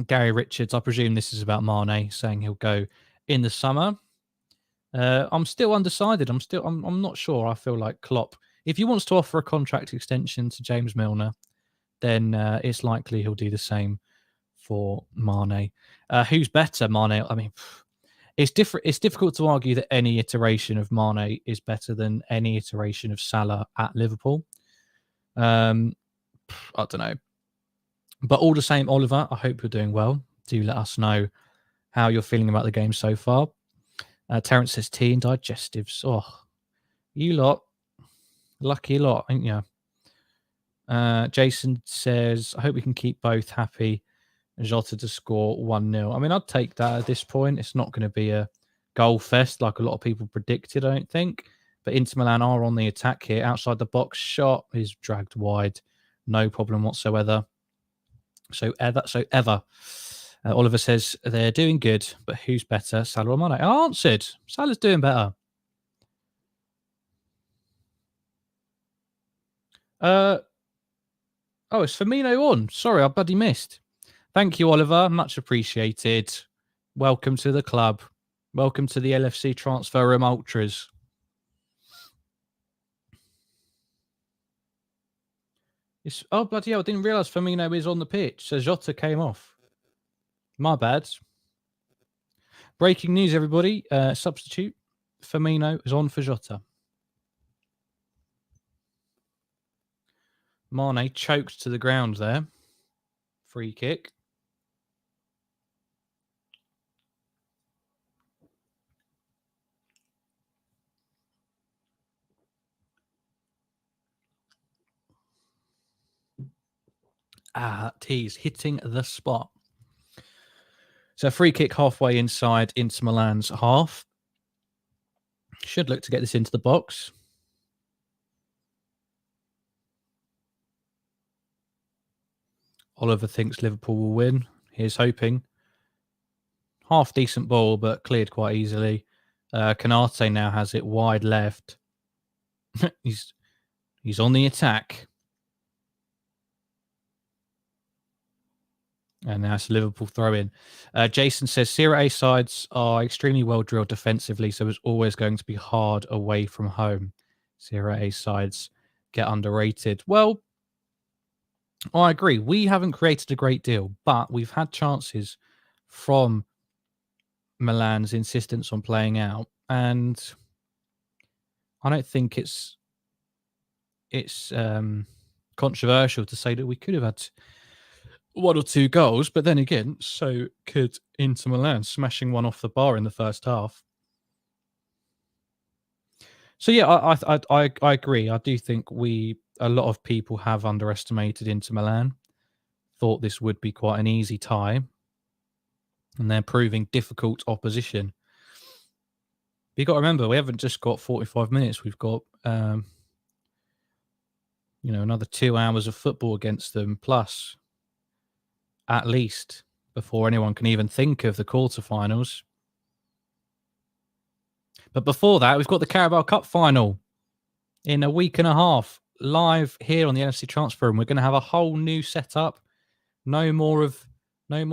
Gary Richards, I presume this is about Mane, saying he'll go in the summer. I'm still undecided. I'm not sure. I feel like Klopp, if he wants to offer a contract extension to James Milner, then it's likely he'll do the same for Mane. Who's better, Mane? I mean, it's different. It's difficult to argue that any iteration of Mane is better than any iteration of Salah at Liverpool. I don't know. But all the same, Oliver, I hope you're doing well. Do let us know how you're feeling about the game so far. Terence says tea and digestives. Oh, you lot. Lucky lot, ain't you? Jason says, I hope we can keep both happy. Jota to score 1-0. I mean, I'd take that at this point. It's not going to be a goal fest like a lot of people predicted, I don't think. But Inter Milan are on the attack here. Outside the box, shot is dragged wide. No problem whatsoever. So ever. Oliver says, they're doing good, but who's better, Salah or Mane? I answered. Salah's doing better. Oh, it's Firmino on. Sorry, I bloody missed. Thank you, Oliver. Much appreciated. Welcome to the club. Welcome to the LFC Transfer Room Ultras. Oh, bloody hell. I didn't realise Firmino is on the pitch. So Jota came off. My bad. Breaking news, everybody. Substitute. Firmino is on for Jota. Mane choked to the ground there. Free kick. Tease hitting the spot. So free kick halfway inside Inter Milan's half. Should look to get this into the box. Oliver thinks Liverpool will win. Here's hoping. Half decent ball, but cleared quite easily. Canate now has it wide left. He's on the attack. And now it's a Liverpool throw in. Jason says Serie A sides are extremely well drilled defensively, so it's always going to be hard away from home. Serie A sides get underrated. Well, I agree. We haven't created a great deal, but we've had chances from Milan's insistence on playing out, and I don't think it's controversial to say that we could have had 1 or 2 goals, but then again, so could Inter Milan, smashing one off the bar in the first half. So yeah, I agree. I do think a lot of people have underestimated Inter Milan. Thought this would be quite an easy tie, and they're proving difficult opposition. But you got to remember, we haven't just got 45 minutes. We've got another 2 hours of football against them, plus at least, before anyone can even think of the quarterfinals. But before that, we've got the Carabao Cup final in a week and a half, live here on the LFC Transfer Room. We're going to have a whole new setup. No more of I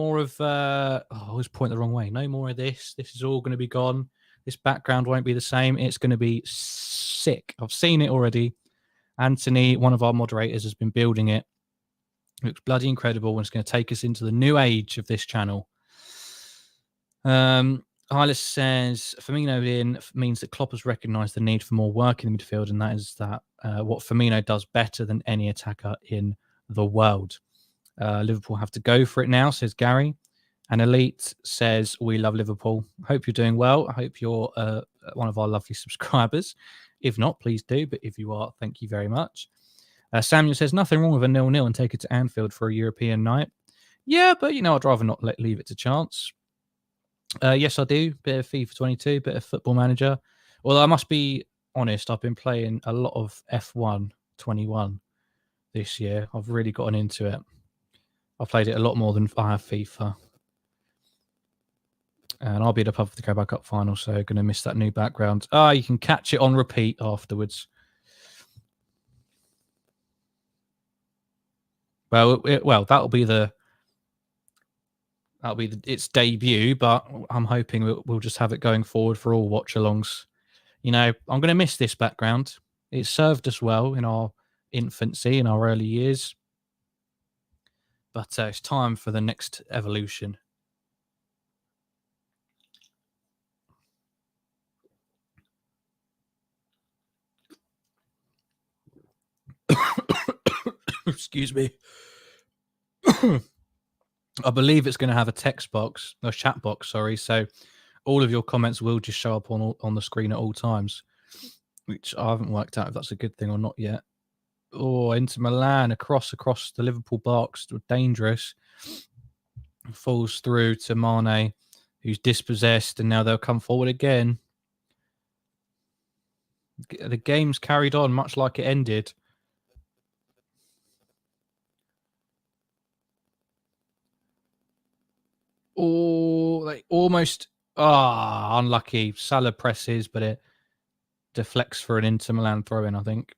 always point the wrong way. No more of this. This is all going to be gone. This background won't be the same. It's going to be sick. I've seen it already. Anthony, one of our moderators, has been building it. It looks bloody incredible, and it's going to take us into the new age of this channel. Hylas says Firmino in means that Klopp has recognised the need for more work in the midfield, and that is what Firmino does better than any attacker in the world. Liverpool have to go for it now, says Gary. And Elite says, we love Liverpool. Hope you're doing well. I hope you're one of our lovely subscribers. If not, please do. But if you are, thank you very much. Samuel says, nothing wrong with a 0-0 and take it to Anfield for a European night. Yeah, but, I'd rather not leave it to chance. Yes, I do. Bit of FIFA 22, bit of Football Manager. Although I must be honest, I've been playing a lot of F1 21 this year. I've really gotten into it. I've played it a lot more than I have FIFA. And I'll be at the pub for the Carabao Cup final, so going to miss that new background. You can catch it on repeat afterwards. Well, that'll be its debut, but I'm hoping we'll just have it going forward for all watch-alongs. I'm going to miss this background. It served us well in our infancy, in our early years. But it's time for the next evolution. Excuse me. I believe it's going to have a text box, a chat box, sorry. So all of your comments will just show up on the screen at all times, which I haven't worked out if that's a good thing or not yet. Oh, Inter Milan across the Liverpool box, dangerous. Falls through to Mane, who's dispossessed, and now they'll come forward again. The game's carried on much like it ended. Oh, like almost unlucky. Salah presses, but it deflects for an Inter Milan throw-in, I think.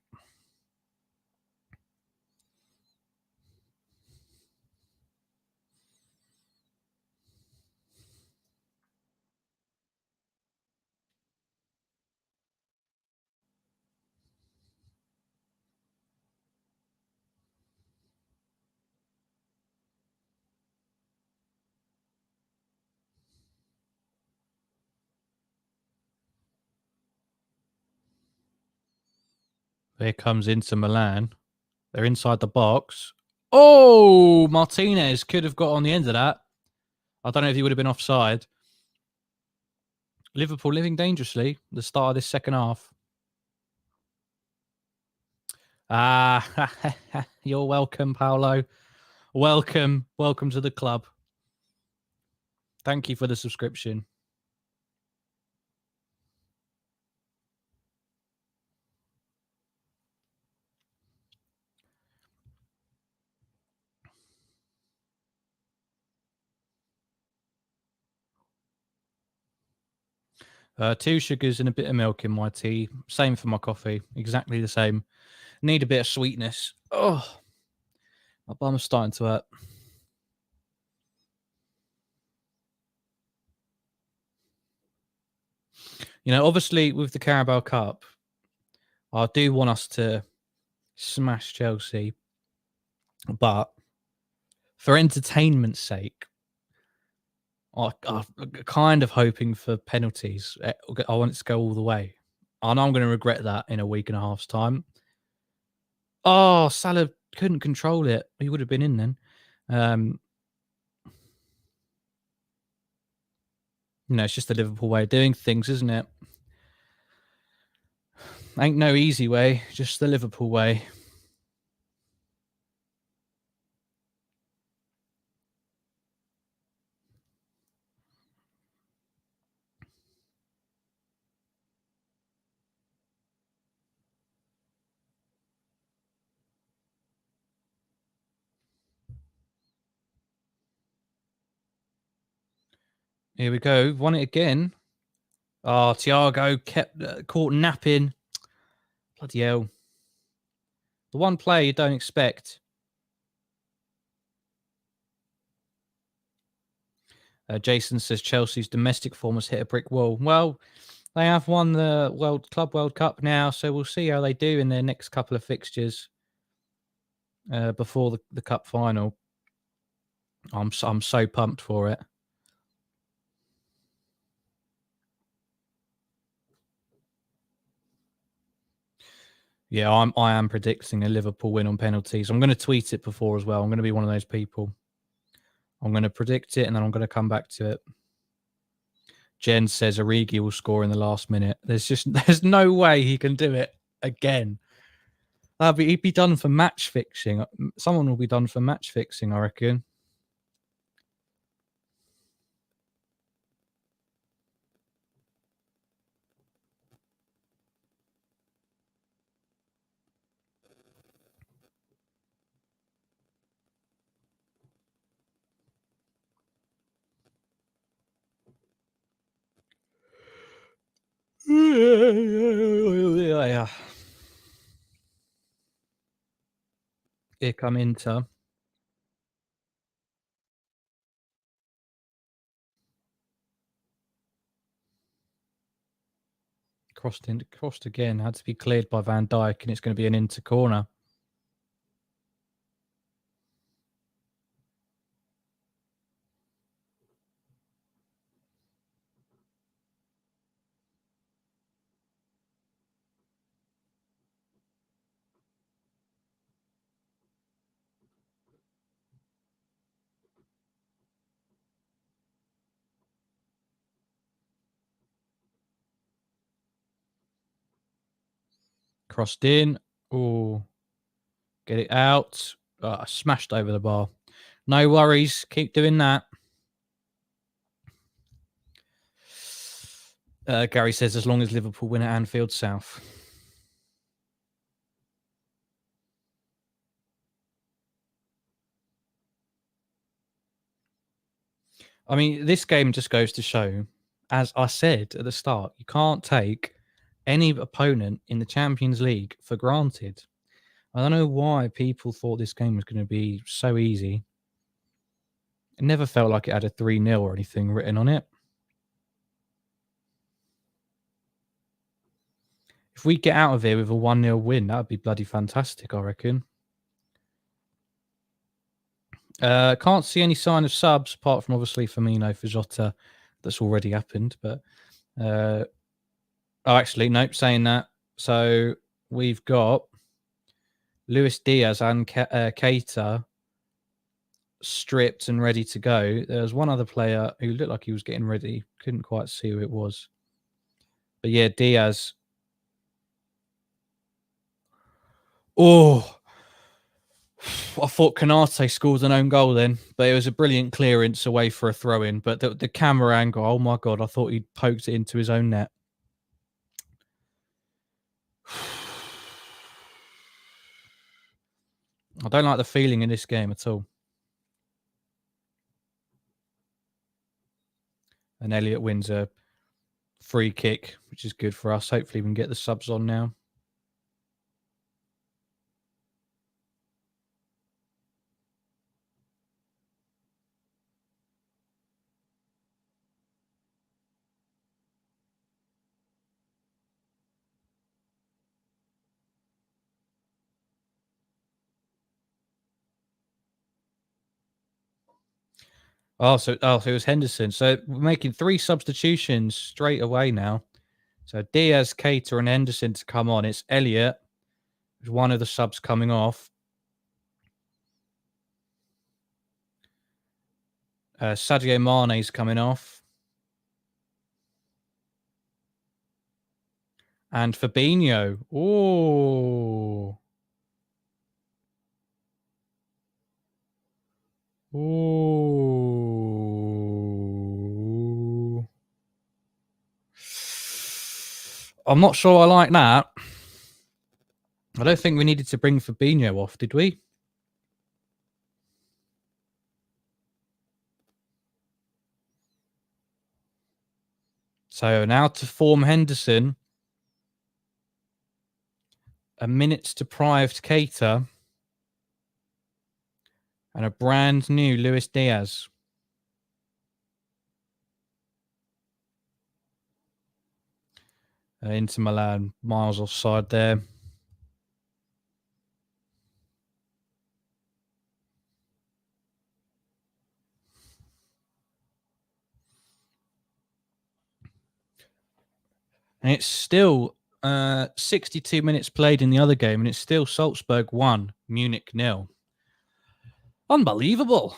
Here comes Inter Milan. They're inside the box. Oh, Martinez could have got on the end of that. I don't know if he would have been offside. Liverpool living dangerously at the start of this second half. You're welcome, Paolo. Welcome to the club. Thank you for the subscription. Two sugars and a bit of milk in my tea. Same for my coffee. Exactly the same. Need a bit of sweetness. Oh, my bum's starting to hurt. You know, obviously with the Carabao Cup, I do want us to smash Chelsea, but for entertainment's sake, I'm kind of hoping for penalties. I want it to go all the way. I know I'm going to regret that in a week and a half's time. Oh, Salah couldn't control it. He would have been in then. You know, it's just the Liverpool way of doing things, isn't it? Ain't no easy way, just the Liverpool way. Here we go. Won it again. Oh, Thiago kept caught napping. Bloody hell. The one player you don't expect. Jason says Chelsea's domestic form has hit a brick wall. Well, they have won the Club World Cup now, so we'll see how they do in their next couple of fixtures before the cup final. I'm so pumped for it. Yeah, I am predicting a Liverpool win on penalties. I'm going to tweet it before as well. I'm going to be one of those people. I'm going to predict it and then I'm going to come back to it. Jen says Origi will score in the last minute. There's no way he can do it again. He'd be done for match fixing. Someone will be done for match fixing, I reckon. Here come Inter. Crossed again. Had to be cleared by Van Dijk, and it's going to be an Inter corner. Crossed in. Oh, get it out. Smashed over the bar. No worries. Keep doing that. Gary says, as long as Liverpool win at Anfield South. I mean, this game just goes to show, as I said at the start, you can't take any opponent in the Champions League for granted. I don't know why people thought this game was going to be so easy. It never felt like it had a 3-0 or anything written on it. If we get out of here with a 1-0 win, that would be bloody fantastic, I reckon. Can't see any sign of subs, apart from obviously Firmino for Jota. That's already happened. But actually, nope, saying that. So we've got Luis Diaz and Keita stripped and ready to go. There's one other player who looked like he was getting ready. Couldn't quite see who it was. But yeah, Diaz. Oh, I thought Canate scored an own goal then, but it was a brilliant clearance away for a throw-in. But the camera angle, oh my God, I thought he'd poked it into his own net. I don't like the feeling in this game at all. And Elliott wins a free kick, which is good for us. Hopefully we can get the subs on now. So it was Henderson. So we're making 3 substitutions straight away now. So Diaz, Keita, and Henderson to come on. It's Elliott, one of the subs coming off. Sadio Mane's coming off. And Fabinho. Oh. Oh. I'm not sure I like that. I don't think we needed to bring Fabinho off, did we? So now to form Henderson. A minutes deprived Keita. And a brand new Luis Diaz. Inter Milan, miles offside there. And it's still 62 minutes played in the other game, and it's still Salzburg 1, Munich 0. Unbelievable.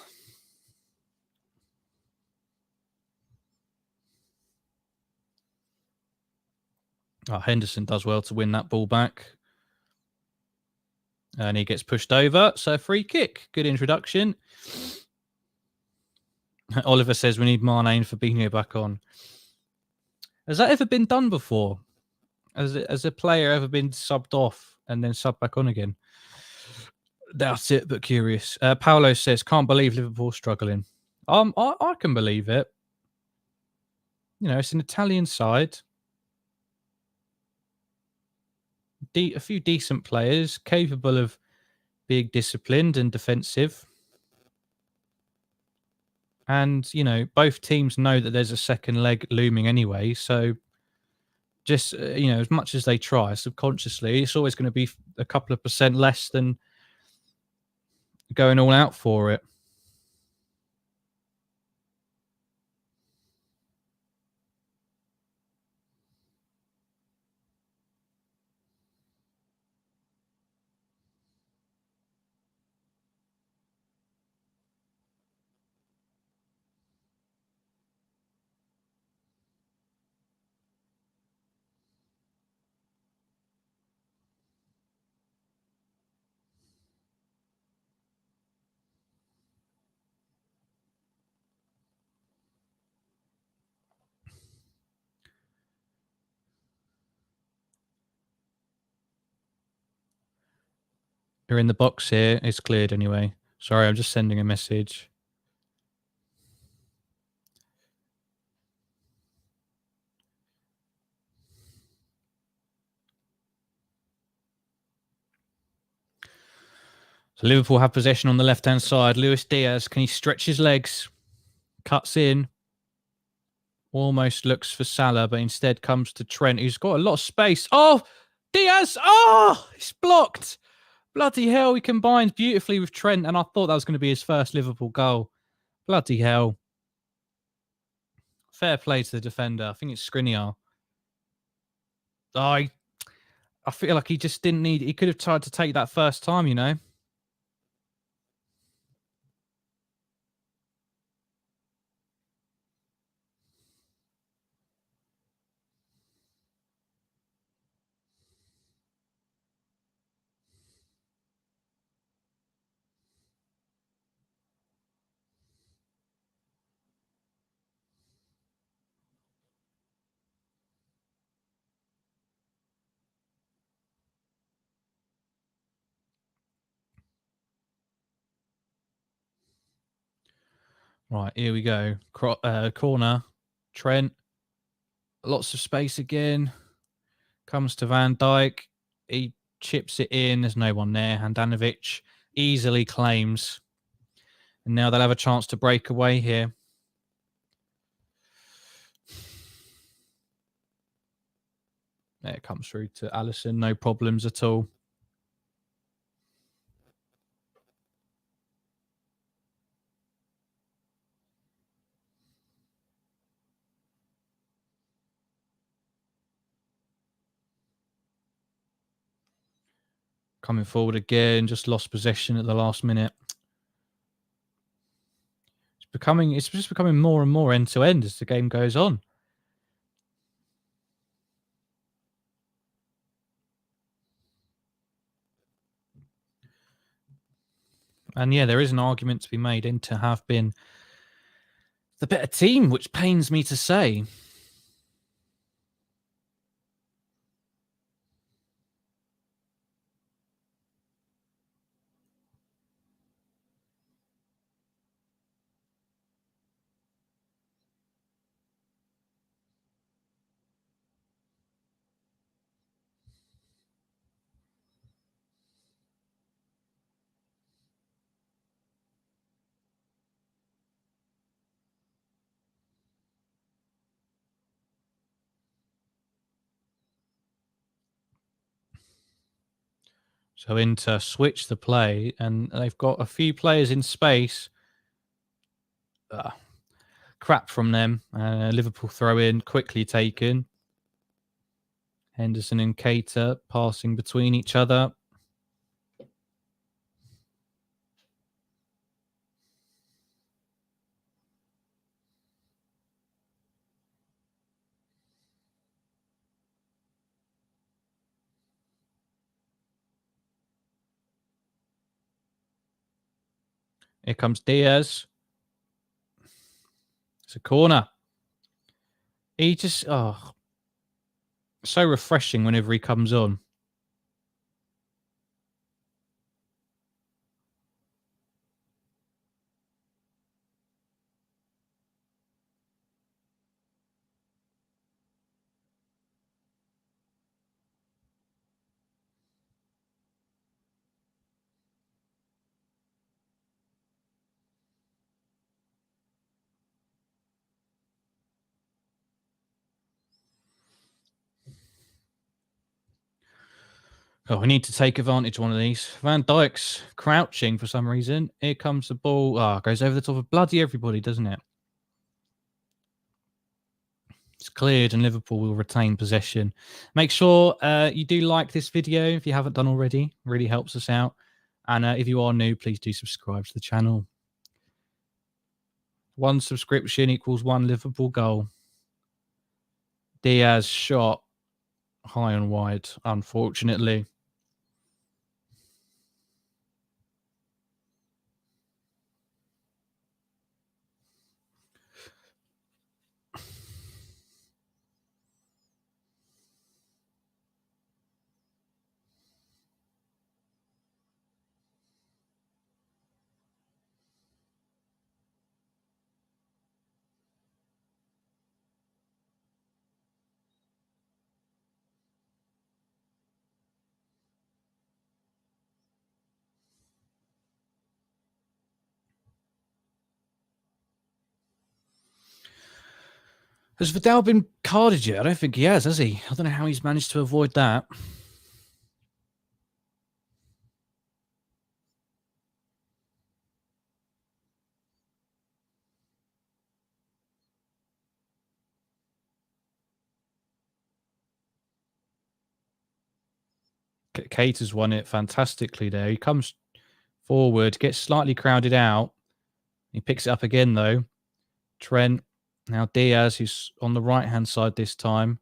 Oh, Henderson does well to win that ball back. And he gets pushed over. So free kick. Good introduction. Oliver says we need Mane and Fabinho back on. Has that ever been done before? Has a player ever been subbed off and then subbed back on again? Doubt it, but curious. Paolo says, can't believe Liverpool struggling. I can believe it. You know, it's an Italian side. A few decent players, capable of being disciplined and defensive. And, you know, both teams know that there's a second leg looming anyway. So just, you know, as much as they try subconsciously, it's always going to be a couple of % less than going all out for it. You're in the box here. It's cleared anyway. Sorry, I'm just sending a message. So Liverpool have possession on the left-hand side. Luis Diaz, can he stretch his legs? Cuts in. Almost looks for Salah, but instead comes to Trent, who's got a lot of space. Oh, Diaz! Oh, it's blocked. Bloody hell, he combines beautifully with Trent, and I thought that was going to be his first Liverpool goal. Bloody hell. Fair play to the defender. I think it's Skriniar. Oh, I feel like he just didn't need... He could have tried to take that first time, you know. Right, here we go. Corner. Trent. Lots of space again. Comes to Van Dijk. He chips it in. There's no one there. Handanovic easily claims. And now they'll have a chance to break away here. There it comes through to Alisson. No problems at all. Coming forward again. Just lost possession at the last minute. It's just becoming more and more end-to-end as the game goes on. And yeah, there is an argument to be made Inter have been the better team, which pains me to say. So Inter switch the play, and they've got a few players in space. Crap from them. Liverpool throw in, quickly taken. Henderson and Keita passing between each other. Here comes Diaz. It's a corner. He just, so refreshing whenever he comes on. Oh, we need to take advantage of one of these. Van Dijk's crouching for some reason. Here comes the ball. Goes over the top of bloody everybody, doesn't it? It's cleared and Liverpool will retain possession. Make sure you do like this video if you haven't done already. Really helps us out. And if you are new, please do subscribe to the channel. 1 subscription equals 1 Liverpool goal. Diaz shot high and wide, unfortunately. Has Vidal been carded yet? I don't think he has he? I don't know how he's managed to avoid that. Keita's won it fantastically there. He comes forward, gets slightly crowded out. He picks it up again, though. Trent. Now Diaz, who's on the right-hand side this time.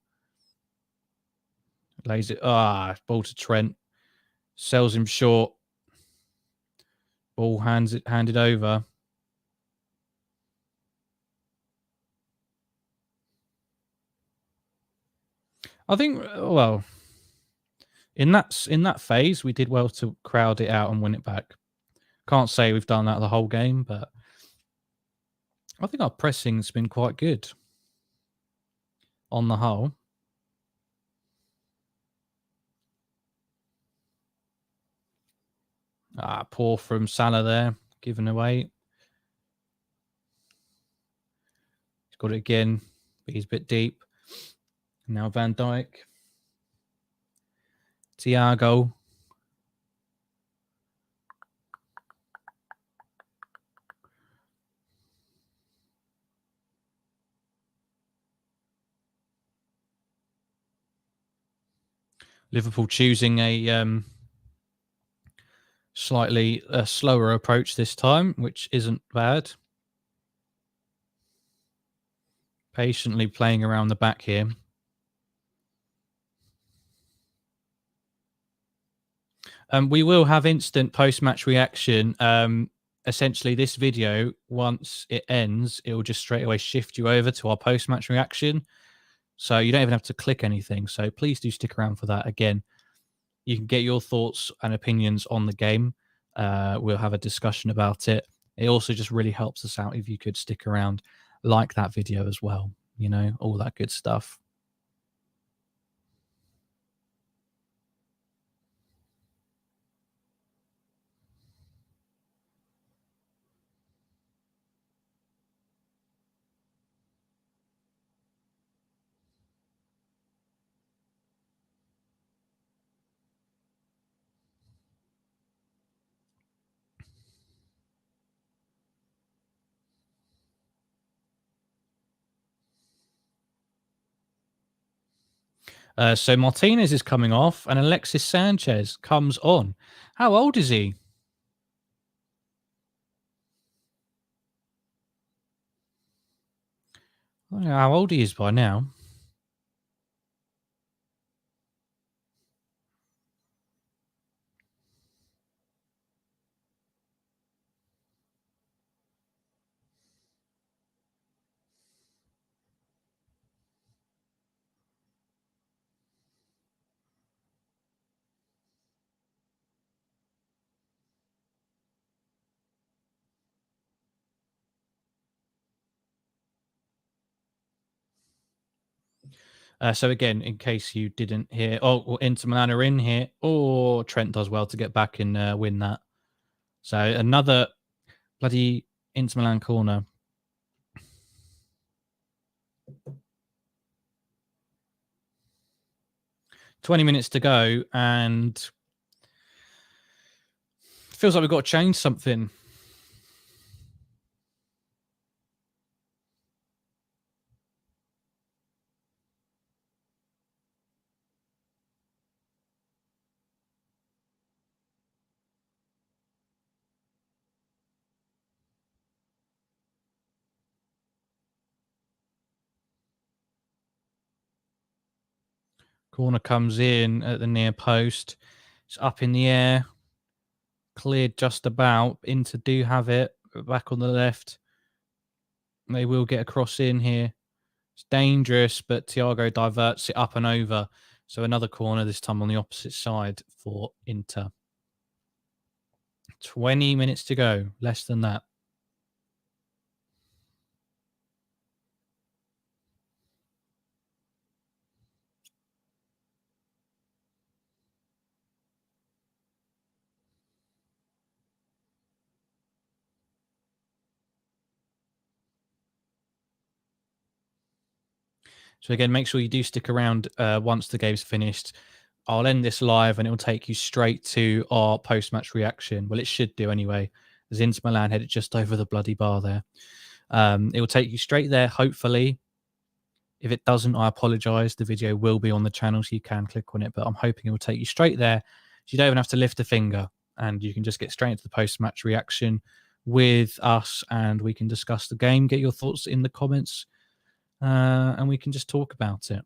Lays it. Ball to Trent. Sells him short. Ball handed over. I think, well, in that phase, we did well to crowd it out and win it back. Can't say we've done that the whole game, but I think our pressing's been quite good on the whole. Poor from Salah there, given away. He's got it again, but he's a bit deep. Now Van Dijk. Thiago. Liverpool choosing a slightly slower approach this time, which isn't bad. Patiently playing around the back here. We will have instant post-match reaction. Essentially, this video, once it ends, it will just straight away shift you over to our post-match reaction. So you don't even have to click anything. So please do stick around for that. Again, you can get your thoughts and opinions on the game. We'll have a discussion about it. It also just really helps us out if you could stick around, like that video as well. You know, all that good stuff. So Martinez is coming off and Alexis Sanchez comes on. How old is he? I don't know how old he is by now. So again, in case you didn't hear, Inter Milan are in here. Trent does well to get back and win that. So another bloody Inter Milan corner. "20 minutes to go, and feels like we've got to change something." Corner comes in at the near post. It's up in the air. Cleared just about. Inter do have it. Back on the left. They will get a cross in here. It's dangerous, but Thiago diverts it up and over. So another corner, this time on the opposite side for Inter. 20 minutes to go. Less than that. So again, make sure you do stick around once the game's finished. I'll end this live and it will take you straight to our post-match reaction. Well, it should do anyway, as Inter Milan headed just over the bloody bar there. It will take you straight there, hopefully. If it doesn't, I apologise. The video will be on the channel, so you can click on it. But I'm hoping it will take you straight there, so you don't even have to lift a finger. And you can just get straight into the post-match reaction with us, and we can discuss the game, get your thoughts in the comments, and we can just talk about it.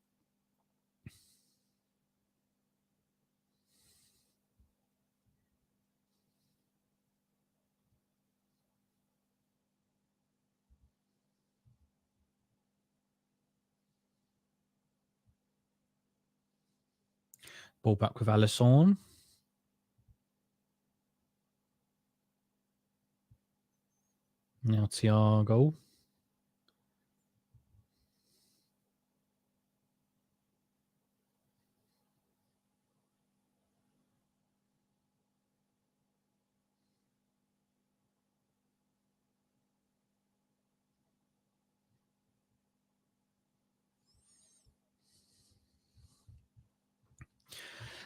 Ball back with Alisson. Now Thiago.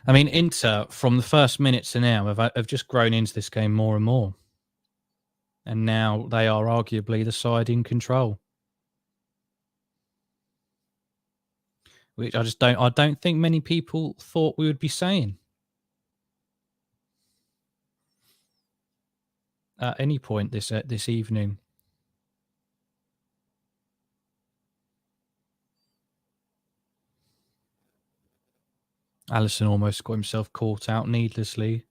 I mean, Inter, from the first minute to now, have just grown into this game more and more. And now they are arguably the side in control. Which I don't think many people thought we would be saying at any point this evening. Alisson almost got himself caught out needlessly.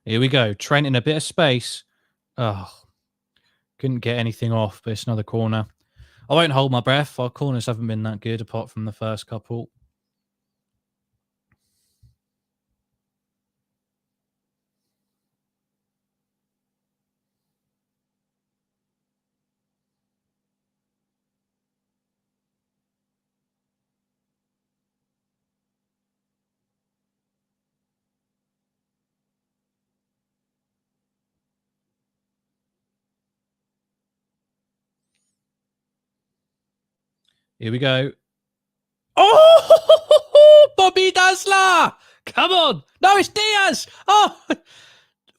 Here we go. Trent in a bit of space. Oh, couldn't get anything off, but it's another corner. I won't hold my breath. Our corners haven't been that good apart from the first couple. Here we go. Oh, Bobby Dazzler! Come on. No, it's Diaz. Oh,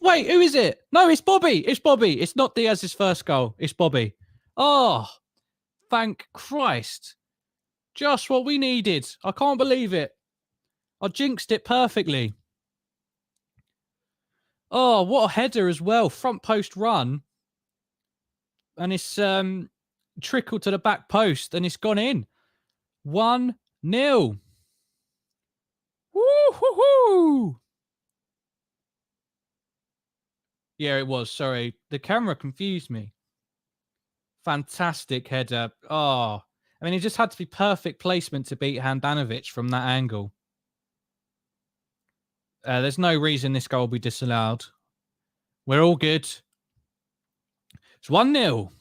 wait, who is it? No, it's Bobby. It's Bobby. It's not Diaz's first goal. It's Bobby. Oh, thank Christ. Just what we needed. I can't believe it. I jinxed it perfectly. Oh, what a header as well. Front post run. And it's trickled to the back post and it's gone in. 1-0. Woo-hoo-hoo! Yeah, it was. Sorry. The camera confused me. Fantastic header. Oh, I mean, it just had to be perfect placement to beat Handanovic from that angle. There's no reason this goal will be disallowed. We're all good. It's 1-0.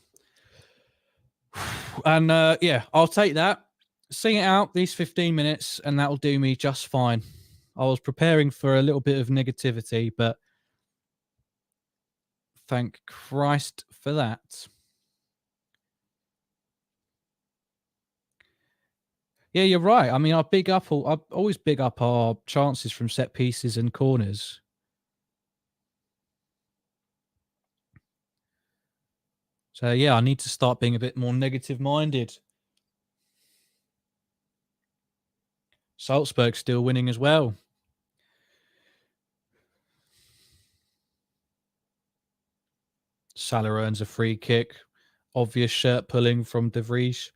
And yeah, I'll take that. Sing it out these 15 minutes, and that'll do me just fine. I was preparing for a little bit of negativity, but thank Christ for that. Yeah, you're right. I mean, I always big up our chances from set pieces and corners. So yeah, I need to start being a bit more negative-minded. Salzburg's still winning as well. Salah earns a free kick. Obvious shirt pulling from De Vries.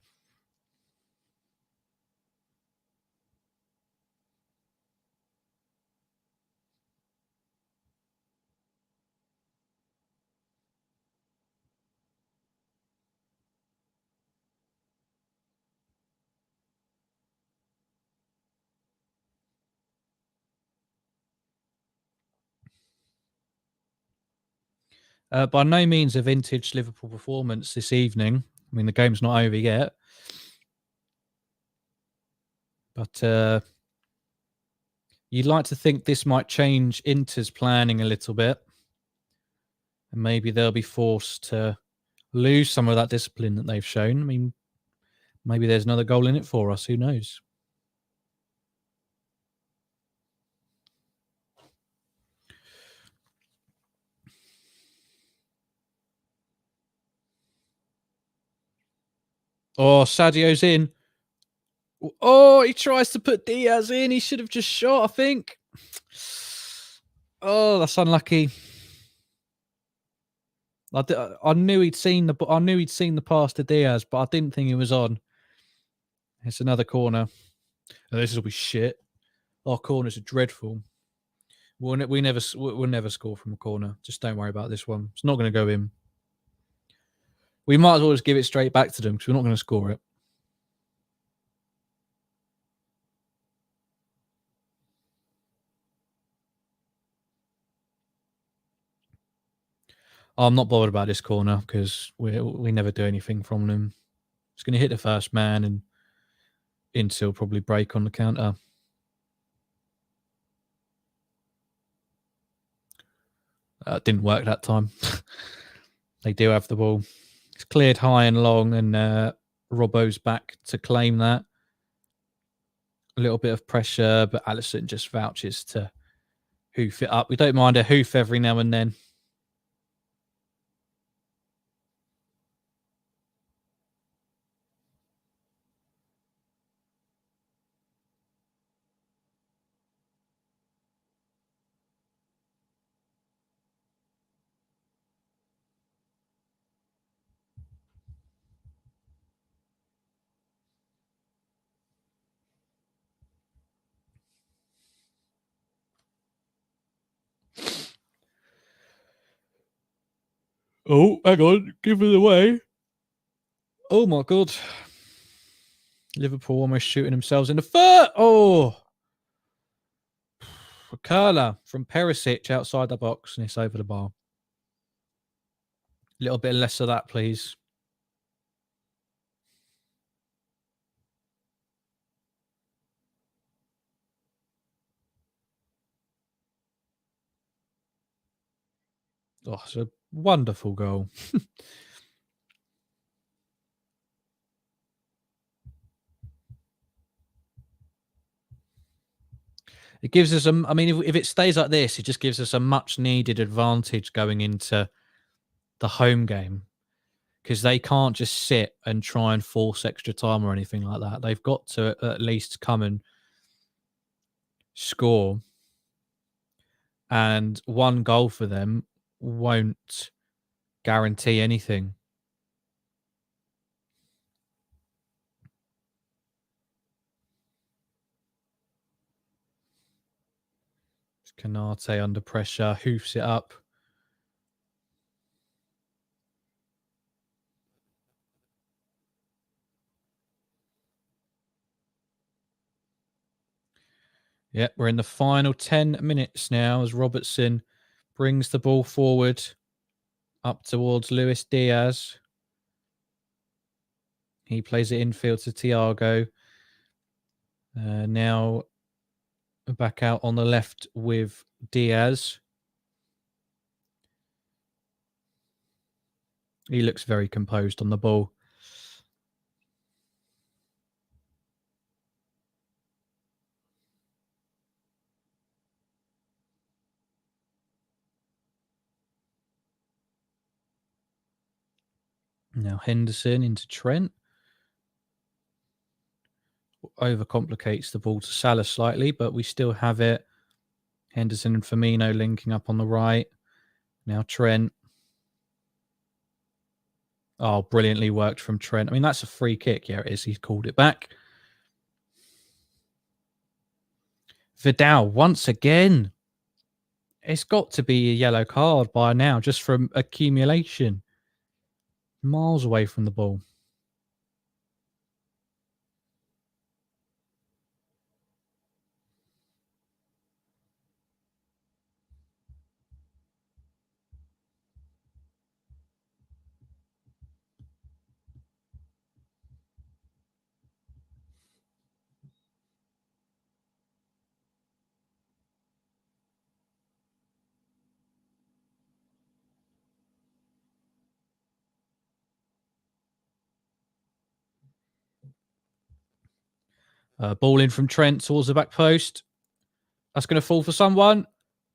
By no means a vintage Liverpool performance this evening. I mean, the game's not over yet. But you'd like to think this might change Inter's planning a little bit. And maybe they'll be forced to lose some of that discipline that they've shown. I mean, maybe there's another goal in it for us. Who knows? Oh, Sadio's in. Oh, he tries to put Diaz in. He should have just shot, I think. Oh, that's unlucky. I knew he'd seen the pass to Diaz, but I didn't think he was on. It's another corner. Oh, this will be shit. Our corners are dreadful. We'll never score from a corner. Just don't worry about this one. It's not going to go in. We might as well just give it straight back to them because we're not going to score it. I'm not bothered about this corner because we never do anything from them. It's going to hit the first man, and Inter will probably break on the counter. Didn't work that time. They do have the ball. It's cleared high and long, and Robbo's back to claim that. A little bit of pressure, but Alisson just vouches to hoof it up. We don't mind a hoof every now and then. Oh, hang on. Give it away. Oh, my God. Liverpool almost shooting themselves in the foot. Oh. A curler from Perisic outside the box, and it's over the bar. A little bit less of that, please. Oh, it's a wonderful goal. It gives us I mean, if it stays like this, it just gives us a much needed advantage going into the home game, because they can't just sit and try and force extra time or anything like that. They've got to at least come and score. And one goal for them won't guarantee anything. Canate under pressure, hoofs it up. Yeah, we're in the final 10 minutes now as Robertson brings the ball forward up towards Luis Diaz. He plays it infield to Thiago. Now back out on the left with Diaz. He looks very composed on the ball. Now Henderson into Trent. Overcomplicates the ball to Salah slightly, but we still have it. Henderson and Firmino linking up on the right. Now Trent. Oh, brilliantly worked from Trent. I mean, that's a free kick. Yeah, it is. He's called it back. Vidal, once again. It's got to be a yellow card by now, just from accumulation. Miles away from the ball. Ball in from Trent towards the back post. That's going to fall for someone.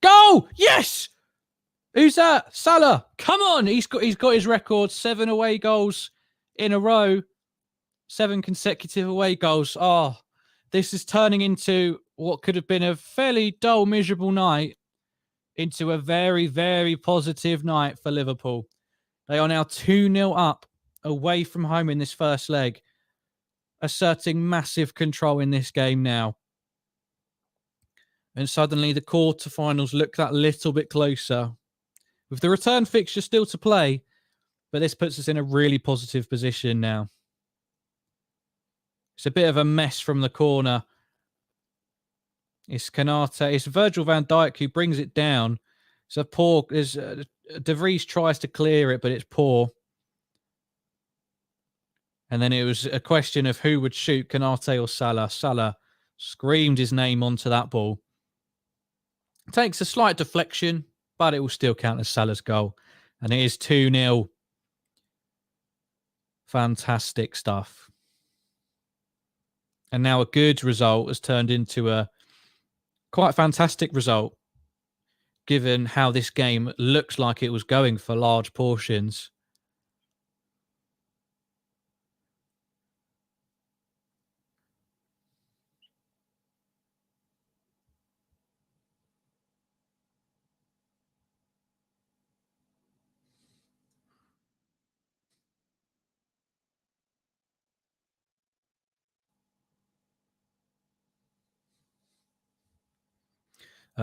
Goal! Yes! Who's that? Salah. Come on. He's got his record. 7 away goals in a row. 7 consecutive away goals. Oh, this is turning into what could have been a fairly dull, miserable night into a very, very positive night for Liverpool. They are now 2-0 up away from home in this first leg, asserting massive control in this game now. And suddenly the quarterfinals look that little bit closer. With the return fixture still to play, but this puts us in a really positive position now. It's a bit of a mess from the corner. It's Canate. It's Virgil van Dijk who brings it down. So poor. De Vries tries to clear it, but it's poor. And then it was a question of who would shoot, Konate or Salah. Salah screamed his name onto that ball. Takes a slight deflection, but it will still count as Salah's goal. And it is 2-0. Fantastic stuff. And now a good result has turned into a quite fantastic result, given how this game looks like it was going for large portions.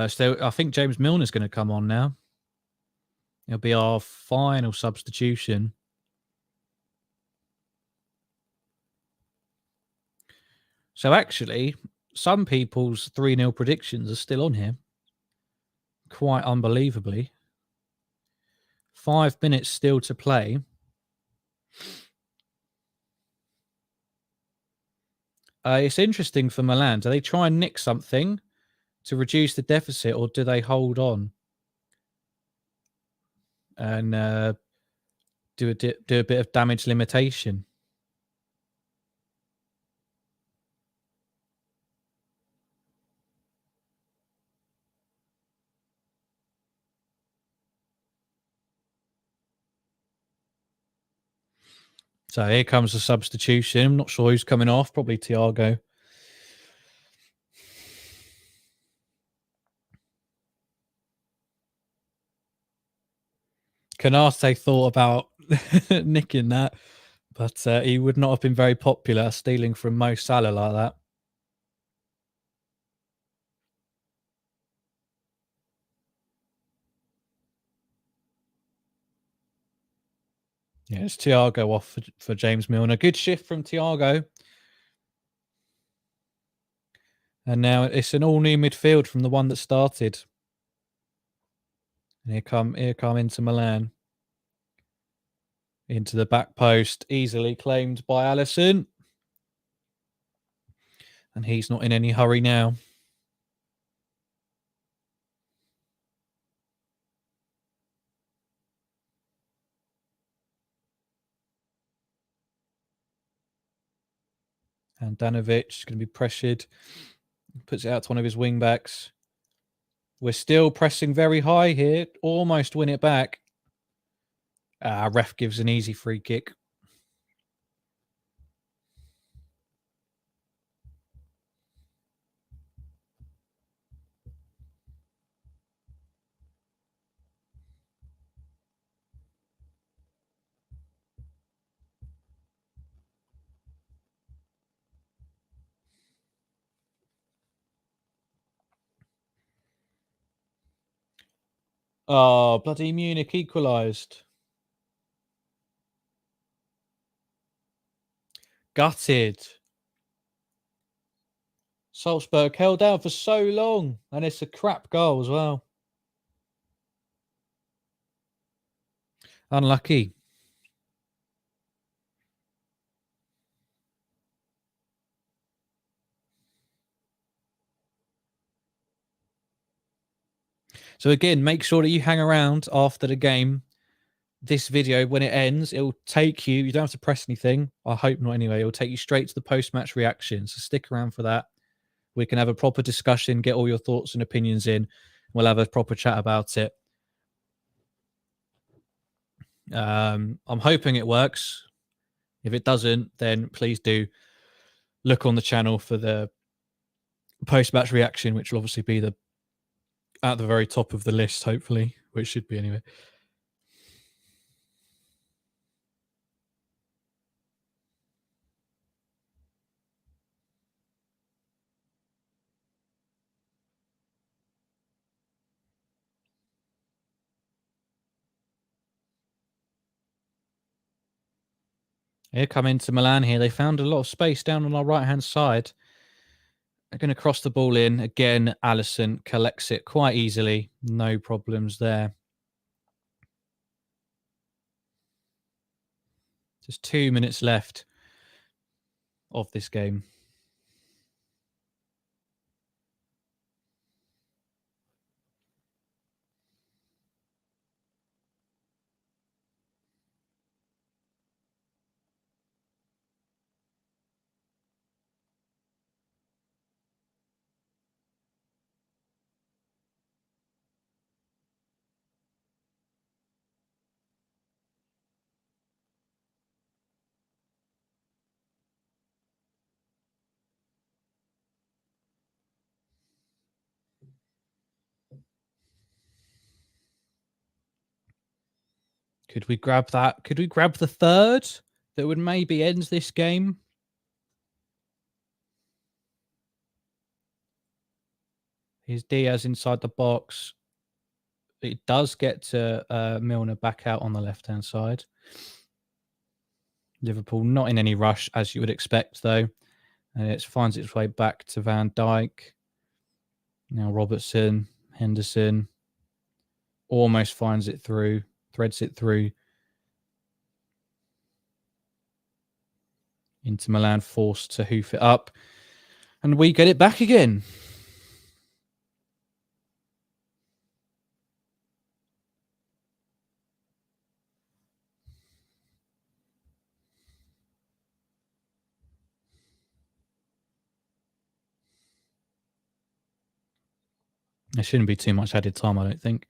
So I think James Milner's going to come on now. It'll be our final substitution. So actually, some people's 3-0 predictions are still on here. Quite unbelievably. 5 minutes still to play. It's interesting for Milan. Do they try and nick something to reduce the deficit, or do they hold on and do a bit of damage limitation? So here comes the substitution. I'm not sure who's coming off. Probably Thiago. Konate thought about nicking that, but he would not have been very popular stealing from Mo Salah like that. Yeah, it's Thiago off for James Milner. Good shift from Thiago. And now it's an all-new midfield from the one that started. And here come Inter Milan. Into the back post, easily claimed by Alisson. And he's not in any hurry now. And Danovic is going to be pressured. Puts it out to one of his wing backs. We're still pressing very high here. Almost win it back. Ref gives an easy free kick. Oh, bloody Munich equalised. Gutted. Salzburg held down for so long, and it's a crap goal as well. Unlucky. So again, make sure that you hang around after the game. This video, when it ends, it'll take you don't have to press anything. I hope not anyway. It'll take you straight to the post-match reaction. So stick around for that. We can have a proper discussion, get all your thoughts and opinions in. We'll have a proper chat about it. I'm hoping it works. If it doesn't, then please do look on the channel for the post-match reaction, which will obviously be at the very top of the list, hopefully, which should be anyway. Here come Inter Milan here. They found a lot of space down on our right-hand side. They're going to cross the ball in. Again, Alisson collects it quite easily. No problems there. Just 2 minutes left. of this game. Could we grab that? Could we grab the third that would maybe end this game? Here's Diaz inside the box. It does get to Milner back out on the left-hand side. Liverpool not in any rush, as you would expect, though. And it finds its way back to Van Dijk. Now Robertson, Henderson almost finds it through, threads it through. Inter Milan forced to hoof it up. And we get it back again. There shouldn't be too much added time, I don't think.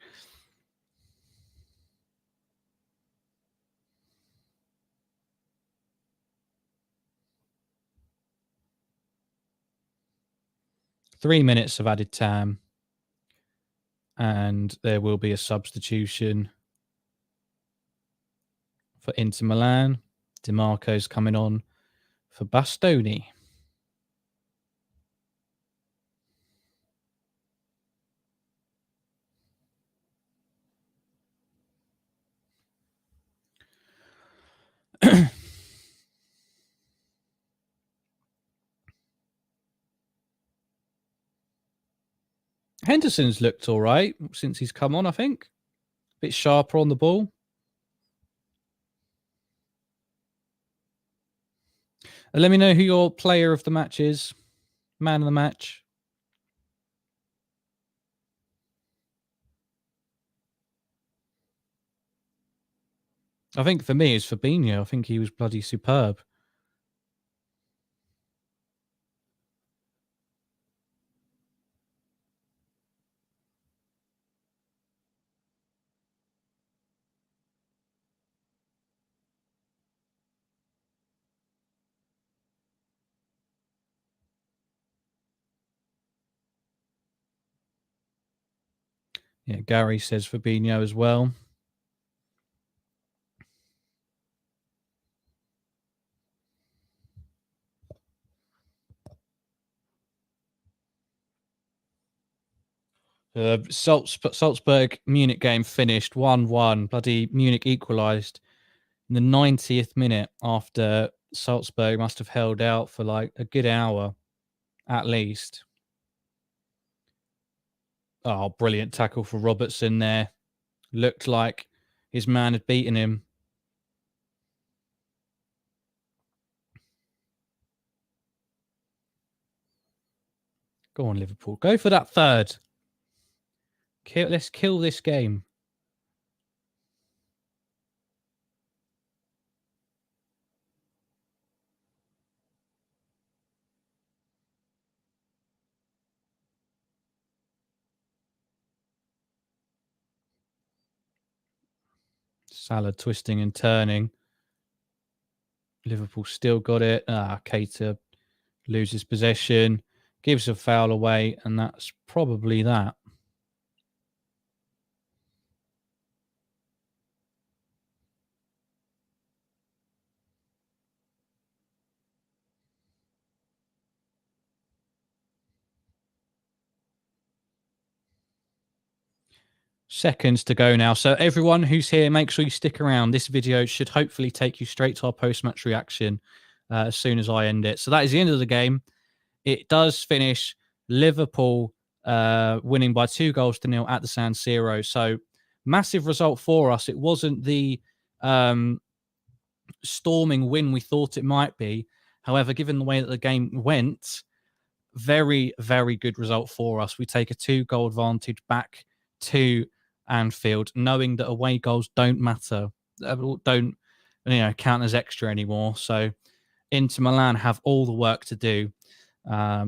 Three minutes of added time. And there will be a substitution for Inter Milan. DiMarco's coming on for Bastoni. Henderson's looked all right since he's come on, I think. A bit sharper on the ball. And let me know who your player of the match is. Man of the match. I think for me it's Fabinho. I think he was bloody superb. Yeah, Gary says Fabinho as well. Salzburg Munich game finished 1-1. Bloody Munich equalised in the 90th minute after Salzburg must have held out for like a good hour at least. Oh, brilliant tackle for Robertson there. Looked like his man had beaten him. Go on, Liverpool. Go for that third. Let's kill this game. Salah twisting and turning. Liverpool still got it. Keita loses possession, gives a foul away, and that's probably that. Seconds to go now. So everyone who's here, make sure you stick around. This video should hopefully take you straight to our post-match reaction as soon as I end it. So that is the end of the game. It does finish Liverpool winning by 2-0 at the San Siro. So massive result for us. It wasn't the storming win we thought it might be. However, given the way that the game went, very, very good result for us. We take a 2-goal advantage back to Anfield, knowing that away goals don't matter, don't count as extra anymore. So Inter Milan have all the work to do.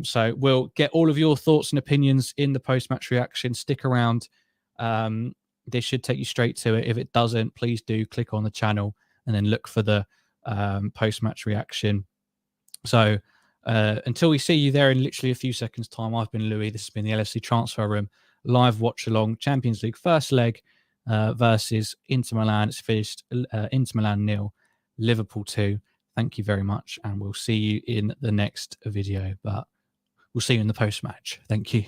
So we'll get all of your thoughts and opinions in the post-match reaction. Stick around. This should take you straight to it. If it doesn't, please do click on the channel and then look for the post-match reaction. So until we see you there in literally a few seconds' time, I've been Louis. This has been the LFC Transfer Room live watch along Champions League first leg versus Inter Milan. It's finished Inter Milan 0, Liverpool 2. Thank you very much, and we'll see you in the next video. But we'll see you in the post-match. Thank you.